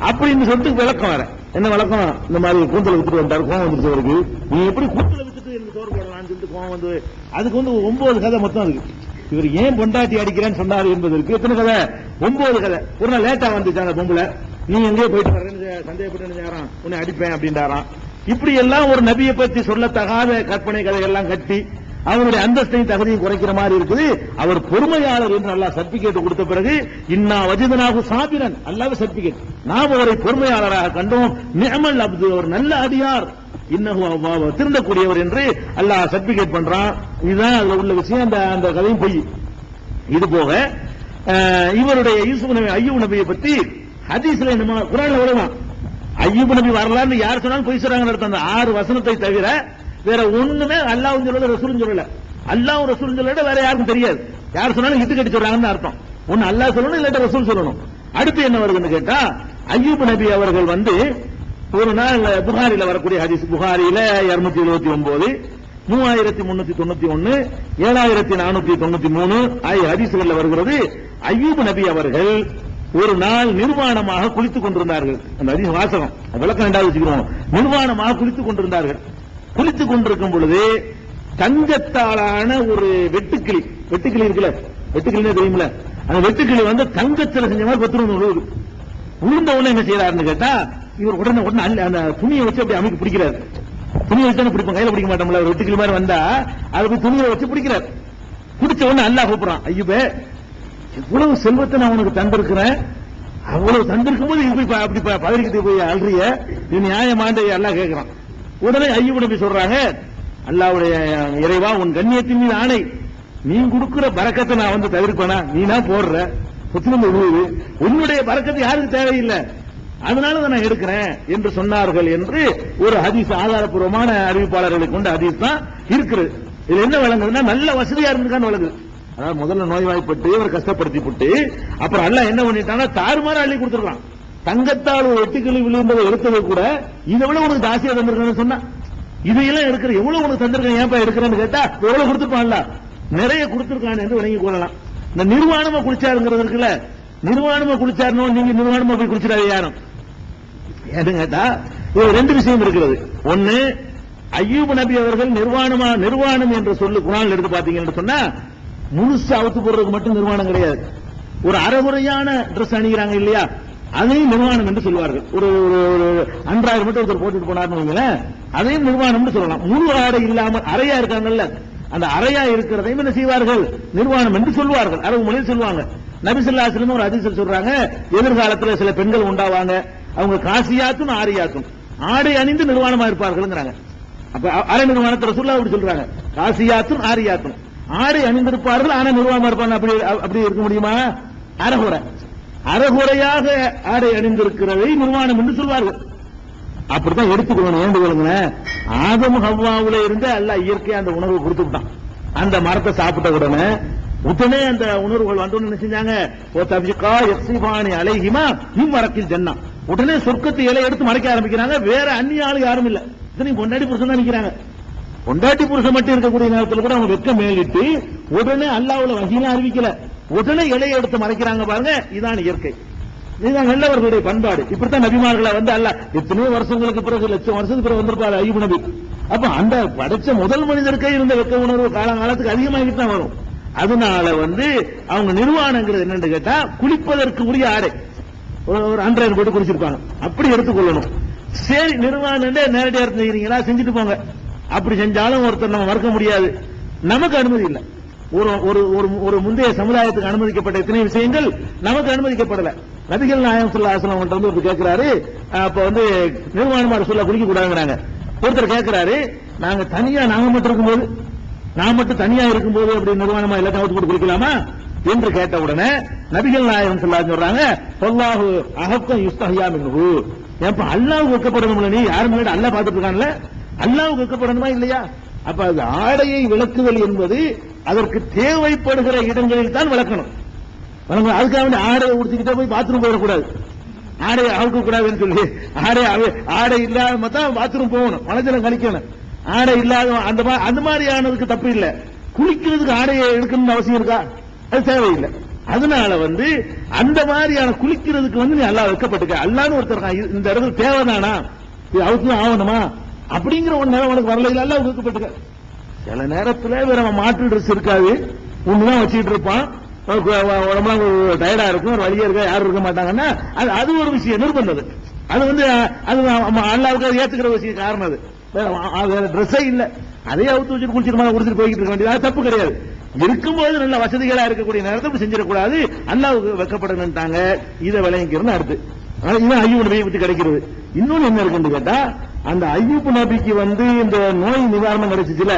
S1: அப்படின்னு சொல்லிட்டு விளக்கம் வர. என்ன விளக்கம்? இந்த மாதிரி கூந்தலை வித்துட்டு வந்தாரு, கோவம் வந்துருச்சு அவருக்கு. நீ எப்படி கூந்தலை வித்துட்டு எனக்கு சோறு போடலாம்னு சொல்லிட்டு கோவம் வந்து அதுக்கு 9 கதை மொத்தம் இருக்கு. இவர் ஏன் பொண்டாட்டி அடிக்கிறேன்னு சொன்னாரு என்பதற்கு எத்தனை கதை? 9 கதை. ஒரு நாள் லேட்டா வந்துச்சு அந்த பொம்பளை, நீ எங்கேயோ போயிட்டு வரேன்னு சந்தேகப்பட்டு உன்னை அடிப்பேன் அப்படின்றாராம். இப்படி எல்லாம் ஒரு நபியை பற்றி சொல்லத்தகாத கற்பனை கதைகள்லாம் கட்டி அவருடைய அந்தஸ்தையும் தகுதியும் குறைக்கிற மாதிரி இருக்குது. அவர் பொறுமையாளர் என்று அல்லாஹ் சர்டிபிகேட் கொடுத்த பிறகு இன்னா வஜதனாஹு சாபிரன், அல்லாஹ் சர்டிபிகேட், நாம் அவரை பொறுமையாளராக கண்டோம். நிஅமல் அப்து, ஒரு நல்ல அடியார், இன்னஹு அவ்வாஹ், திருந்தக்கூடியவர் என்று அல்லாஹ் சர்டிபிகேட் பண்றான். இதுதான் அதுல உள்ள விஷயம். அந்த கதையும் பொய். இது போக இவருடைய யூசுப் நபி அய்யூப் நபியை பற்றி ஹதீஸ்ல நம்ம குர்ஆன்ல வருவான். அய்யூப் நபி வரலான்னு யார் சொன்னாலும் பொய் சொல்றாங்கன்னு அர்த்தம். அந்த 6 வசனத்தை தவிர வேற ஒண்ணுமே அல்லாஹ்வும் சொல்லல ரசூலும் சொல்லல. அல்லாஹ்வும் ரசூலும் சொல்லல, வேற யாருக்கும் தெரியாது. யார் சொன்னாலும் இது கட்டி சொல்றாங்கன்னு அர்த்தம். ஒன்னு அல்லாஹ் சொல்லணும், இல்லாட்ட ரசூல் சொல்லணும். அடுத்து என்ன வருதுன்னு கேட்டா, அய்யூப் நபி அவர்கள் ஒரு நாள் புகாரில வரக்கூடிய ஹதீஸ், புகாரில 279, 3391, 7493 ஆகிய ஹதீஸ்கள்ல வருகிறது. அய்யூப் நபி அவர்கள் ஒரு நாள் நிர்வாணமாக குளித்துக் கொண்டிருந்தார்கள். அந்த ஹதீஸ் வாசகம் விளக்கம் 2வது வச்சுக்கிறோம். நிர்வாணமாக குளித்துக் கொண்டிருந்தார்கள். குளித்துக் கொண்டிருக்கும் பொழுது தங்கத்தாலான ஒரு வெட்டுக்கிளி இருக்குல்ல, வெட்டுக்கிளி தெரியுமில்ல, அந்த வெட்டுக்கிளி வந்து தங்கத்தில் செஞ்ச மாதிரி 10 ரூபா விழுது. விழுந்த உடனே என்ன செய்யறாருன்னு கேட்டா, இவர் உடனே அந்த துணியை வச்சு அப்படி அமைக்க பிடிக்கிறார். துணியை வச்சு பிடிப்போம், கையில பிடிக்க மாட்டோம்ல, ஒரு வெட்டுக்கிளி மாதிரி வந்தா அதை போய் துணியை வச்சு பிடிக்கிறார். பிடிச்ச உடனே அல்லாஹ் கூப்பிடுறான், ஐயூபே இவ்வளவு செல்வத்தை நான் உனக்கு தந்திருக்கிறேன், அவ்வளவு தந்திருக்கும் போது அப்படி பதறிக்கிட்டு போய் அல்றிய, இது நியாயமாண்ட அல்லாஹ் கேட்கிறான். உடனே ஐயூப் நபி சொல்றாங்க, அல்லாஹ்வுடைய இறைவா உன் கண்ணியத்தின் மீது ஆணை, நீ கொடுக்கிற பரக்கத்தை நான் வந்து தவிர்ப்பேனா, நீனா போடுற புத்திரம் விழுவுது, உன்னுடைய பரக்கத்தை யாருக்கு தேவையில்லை, அதனால நான் எடுக்கிறேன் என்று சொன்னார்கள் என்று ஒரு ஹதீஸ், ஆதாரப்பூர்வமான அறிவிப்பாளர்களை கொண்ட ஹதீஸ் தான் இருக்கிறது. இது என்ன விளங்குதுன்னா, நல்ல வசதியா இருந்துக்கான்னு விளங்குது. அதாவது முதல்ல நோய்வாய்ப்பட்டு அவர் கஷ்டப்படுத்தி போட்டு அப்புறம் அல்லாஹ் என்ன பண்ணிட்டான்னா தாறுமாற அள்ளி கொடுத்துருக்கான். தங்கத்தால் ஒரு வெட்டுக்கிளி விழுந்ததை எடுத்தது கூட இதை விட உனக்கு ஜாஸ்தியா தந்திருக்கேன்னு சொன்னா, இதையெல்லாம் எடுக்கிற எவ்வளவு உனக்கு தந்திருக்கேன், ஏன்பா எடுக்கிறேன்னு கேட்டா எவ்வளவு கொடுத்துருப்பான்ல, நிறைய கொடுத்துருக்கான் என்று விளங்கி கொள்ளலாம். இந்த நிர்வாணமா குளிச்சாருங்கிறது இருக்குல்ல, நிர்வாணமா குளிச்சாருன்னு நீங்க நிர்வாணமா போய் குளிச்சிடாது யாரும் ஏன்னு கேட்டா, இது 2 விஷயம் இருக்கிறது. ஒன்னு, அய்யூப் நபி அவர்கள் நிர்வாணம் என்ற சொல்லு குர்ஆன்ல எடுத்து பாத்தீங்கன்னு சொன்னா, முழுசு அவுத்து போடுறதுக்கு மட்டும் நிர்வாணம் கிடையாது. ஒரு அரைகுறையான ட்ரெஸ் அணிகிறாங்க இல்லையா, அதையும் நிர்வாணம் என்று சொல்வார்கள். ஒரு அன்றாயிரம் மட்டும் ஒருத்தர் போட்டுட்டு போனார்னு வைங்களேன், அதையும் நிர்வாணம் சொல்லலாம். முழு ஆடை இல்லாமல் அறையா இருக்காங்கல்ல, அந்த அறையா இருக்கிறதையும் என்ன செய்வார்கள், நிர்வாணம் என்று சொல்வார்கள், அரபு மொழியில் சொல்லுவாங்க. நபி ஸல்லல்லாஹு அலைஹி வஸல்லம் ஒரு ஹதீஸில் சொல்றாங்க, எதிர்காலத்தில் சில பெண்கள் உண்டாவாங்க, அவங்க காசியாத்தும் ஆரியாத்தும் ஆடை அணிந்து நிர்வாணமா இருப்பார்கள். அப்ப அரை நிர்வாணத்தை ரசூலுல்லாஹ் அப்படி சொல்றாங்க, காசியாத்தும் ஆரியாத்தும் ஆடை அணிந்திருப்பார்கள், ஆனா நிர்வாணமா இருப்பாங்க. அப்படி இருக்க முடியுமா? அறகுறையாக ஆடை அணிந்திருக்கிறதை நிர்வாணம் என்று சொல்வார்கள். அப்படித்தான் எடுத்துக்கணும். வேண்டுகோளுங்க, ஆதம் ஹவ்வாவுல இருந்து அல்லாஹ் இயற்கையா அந்த உணர்வு கொடுத்துட்டான். அந்த மரத்தை சாப்பிட்ட உடனே அந்த உணர்வுகள் வந்து என்ன செஞ்சாங்க, ஓ தபிகா யக்ஸிபானி அலைஹிமா மின் வரக்கில் ஜன்னா, உடனே சொர்க்கத்தை இலை எடுத்து மறைக்க ஆரம்பிக்கிறாங்க. வேற அந்நிய ஆளு யாரும் இல்ல, இத்தனையும் பொண்டாட்டி புருஷன் தான் நிக்கிறாங்க. பொண்டாட்டி புருஷன் மட்டும் இருக்கக்கூடிய நேரத்தில் கூட அவங்க வெட்க மேலிட்டு உடனே அல்லாஹ்வுல வஹீலாம் அறிவிக்கல, உடனே இலையை எடுத்து மறைக்கிறாங்க. பாருங்க, இதான் இயற்கை, இதுதான் நல்லவர்களுடைய பண்பாடு. இப்படித்தான் நபிமார்களை வந்து அல்லாஹ் எத்தனையோ வருஷங்களுக்கு பிறகு, லட்சம் வருஷத்துக்கு பிறகு வந்திருப்பாரு அய்யூப் நபி. அப்ப அந்த படைச்ச முதல் மனிதருக்கே இருந்த வெக்க உணர்வு காலகாலத்துக்கு அதிகமாகிட்டு தான் வரும். அதனால வந்து அவங்க நிர்வாணங்கிறது என்னன்னு கேட்டா, குளிப்பதற்கு உரிய ஆடை ஒரு அன்றாயிரம் போட்டு குளிச்சிருப்பாங்க, அப்படி எடுத்துக்கொள்ளணும். சரி, நிர்வாணம் நேரடியா இருந்தீங்களா, செஞ்சுட்டு போங்க. அப்படி செஞ்சாலும் ஒருத்தர் நம்ம மறக்க முடியாது, நமக்கு அனுமதி இல்லை. ஒரு முந்தைய சமுதாயத்துக்கு அனுமதிக்கப்பட்ட இத்தனை விஷயங்கள் நமக்கு அனுமதிக்கப்படல. நபிகள் நாயகம் ஸல்லல்லாஹு அலைஹி வஸல்லம் வந்து ஒருத்தர் கேட்கிறாரு, அப்ப வந்து நிர்வாணமா ரசூலுல்லாஹ் குளிக்க கூடாதுங்கிறாங்க. ஒருத்தர் கேட்கிறாரு, நாங்க மட்டும் இருக்கும்போது, நான் மட்டும் தனியா இருக்கும்போது அப்படி நிர்வாணமா எல்லாத்தையும் அவுத்து போட்டு குளிக்கலாமா என்று கேட்ட உடனே நபிகள் நாயகம் ஸல்லல்லாஹு அலைஹி வஸல்லம் சொல்றாங்க, வல்லாஹு அஹக்க யுஸ்தஹியா மின்ஹு, ஏப்பா அல்லாஹ்வுக்கு வெட்கப்படணும்ல, நீ யாரும் முன்னாடி அல்லாஹ் பார்த்துட்டு இருக்கான்ல, அல்லாஹ்வுக்கு வெட்கப்படணுமா இல்லையா? அப்ப அது ஆடையை விளக்குதல் என்பது அதற்கு தேவைப்படுகிற இடங்களில் தான் விளக்கணும். அதுக்காக ஆடையை உடுத்திக்கிட்டே போய் பாத்ரூம் போயிடக்கூடாது, ஆடையை அவுக்க கூடாதுன்னு சொல்லி ஆடை இல்லாம தான் பாத்ரூம் போகணும், மனஜலம் கழிக்கணும். ஆடை இல்லாத அந்த மாதிரியானதுக்கு தப்பு இல்லை. குளிக்கிறதுக்கு ஆடையை எடுக்கணும்னு அவசியம் இருக்கா? அது தேவையில்லை. அதனால வந்து அந்த மாதிரியான குளிக்கிறதுக்கு வந்து நீ அல்லாஹ் வைக்கப்பட்டுக்க, அல்லான்னு ஒருத்தர் இந்த இடத்துல தேவைதானா, இது அவுத்து ஆகணுமா அப்படிங்கிற ஒரு நேரம் உனக்கு வரல, இல்ல அல்லாஹ் வைக்கப்பட்டுக்க. சில நேரத்தில் வேற மாற்று ட்ரெஸ் இருக்காது, ஒண்ணுதான் வச்சுக்கிட்டு இருப்பான், உடம்புலாம் டயர்டா இருக்கும், ஒரு வழியா இருக்க, யாரும் இருக்க மாட்டாங்கன்னா அது ஒரு விஷயம் நிர்பந்தது. அது வந்து அது அல்லாவுக்கு அது ஏத்துக்கிற விஷயம் காரணம். அது வேற ட்ரெஸ்ஸே இல்ல, அதையே அவுத்து வச்சுட்டு குடிச்சிட்டு போய்கிட்டு இருக்க வேண்டியது, அது தப்பு கிடையாது. இருக்கும்போது நல்ல வசதிகளா இருக்கக்கூடிய நேரத்தை செஞ்சிடக்கூடாது, அல்லாவுக்கு வெக்கப்படணும்ட்டாங்க. இதை விளங்கிக்கிறது அடுத்து இவன் அய்யூப் நபியை பத்தி கிடைக்கிறது. இன்னொன்னு என்ன இருக்குன்னு கேட்டா, அந்த அய்யூப் நபிக்கு வந்து இந்த நோய் நிவாரணம் கிடைச்சிச்சுல,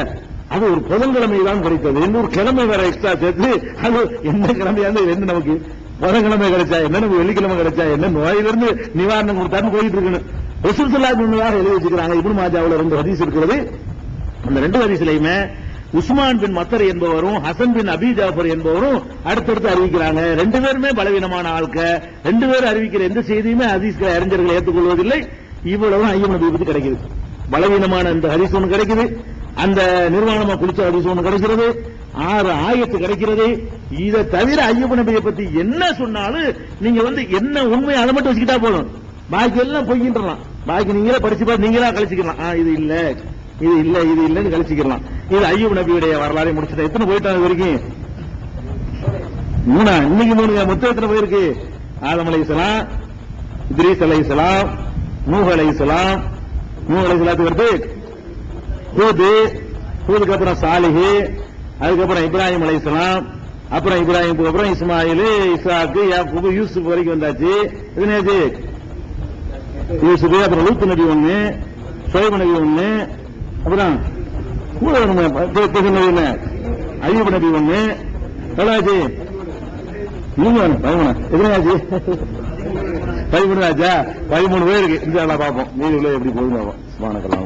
S1: அது ஒரு புதன்கிழமை தான் கிடைத்தது. இன்னொரு கிழமை வேற எக்ஸ்ட்ரா சேர்த்து, அது என்ன கிழமையா என்ன நமக்கு புதன்கிழமை கிடைச்சா என்ன, நமக்கு வெள்ளிக்கிழமை கிடைச்சா என்ன, நோயிலிருந்து நிவாரணம் கொடுத்தாருன்னு போயிட்டு இருக்கணும். ரசூல் ஸல்லல்லாஹு அலைஹி வஸல்லம் எழுதி வச்சுக்கிறாங்க. இப்னு மாஜாவுல 2 ஹதீஸ் இருக்கிறது. அந்த 2 ஹதீஸ்லயுமே உஸ்மான் பின் மத்தர் என்பவரும் ஹசன் பின் அபி ஜாஃபர் என்பவரும் அடுத்தடுத்து அறிவிக்கிறாங்க. 2 பேருமே பலவீனமான ஆட்க, 2 பேரும் அறிவிக்கிற எந்த செய்தியுமே ஹதீஸ்களை அறிஞர்கள் ஏற்றுக்கொள்வதில்லை. இவ்வளவு அய்யூப் நபியை பத்தி கிடைக்குது. பலவீனமான இந்த ஹதீஸ் ஒன்று கிடைக்குது, அந்த நிர்வாணமா குளிச்ச ஹதீஸ் ஒன்று கிடைக்கிறது, 6 ஆயத்து கிடைக்கிறது. இதை தவிர அய்யூப் நபியை பத்தி என்ன சொன்னாலும் நீங்க வந்து என்ன உண்மை அதை மட்டும் வச்சுக்கிட்டா போதும், பாக்கி எல்லாம் பொய்கின்றலாம். பாக்கி நீங்களே படிச்சு பார்த்து நீங்களா கழிச்சுக்கலாம். இது இல்ல இது இல்ல இது இல்லன்னு கழிச்சுக்கலாம். இது ஐயூப் நபியுடைய வரலாறை முடிச்சுட்டேன். எத்தனை போயிட்டாங்க வரைக்கும்? 3. இன்னைக்கு 3. மொத்தம் எத்தனை போயிருக்கு? ஆதம் அலைஹிஸ்ஸலாம், இத்ரீஸ் அலைஹிஸ்ஸலாம், நூஹ் அலைஹிஸ்ஸலாம், நூஹ் அலைஹிஸ்ஸலாத்துக்கு அடுத்து ஹூதுக்கு அப்புறம் சாலிஹ், அதுக்கப்புறம் இப்ராஹிம் அலைஹிஸ்ஸலாம், அப்புறம் இப்ராஹிமுக்கு அப்புறம் இஸ்மாயில், இஸ்ஹாக்கு, யாக்கூப், யூசுப் வரைக்கும் வந்தாச்சு. இது யூசுப், அப்புறம் லூத் நபி 1, ஷுஐப் நபி 1, அப்புறம் நபி ஐயூப் நபி 1. எவ்வளவு நீங்க 13 எத்தனை 13 ஆச்சா? 13 பேருக்கு இன்ஷா அல்லாஹ் பார்ப்போம். மீதி உள்ள எப்படி போகுது. சுப்ஹானல்லாஹ்.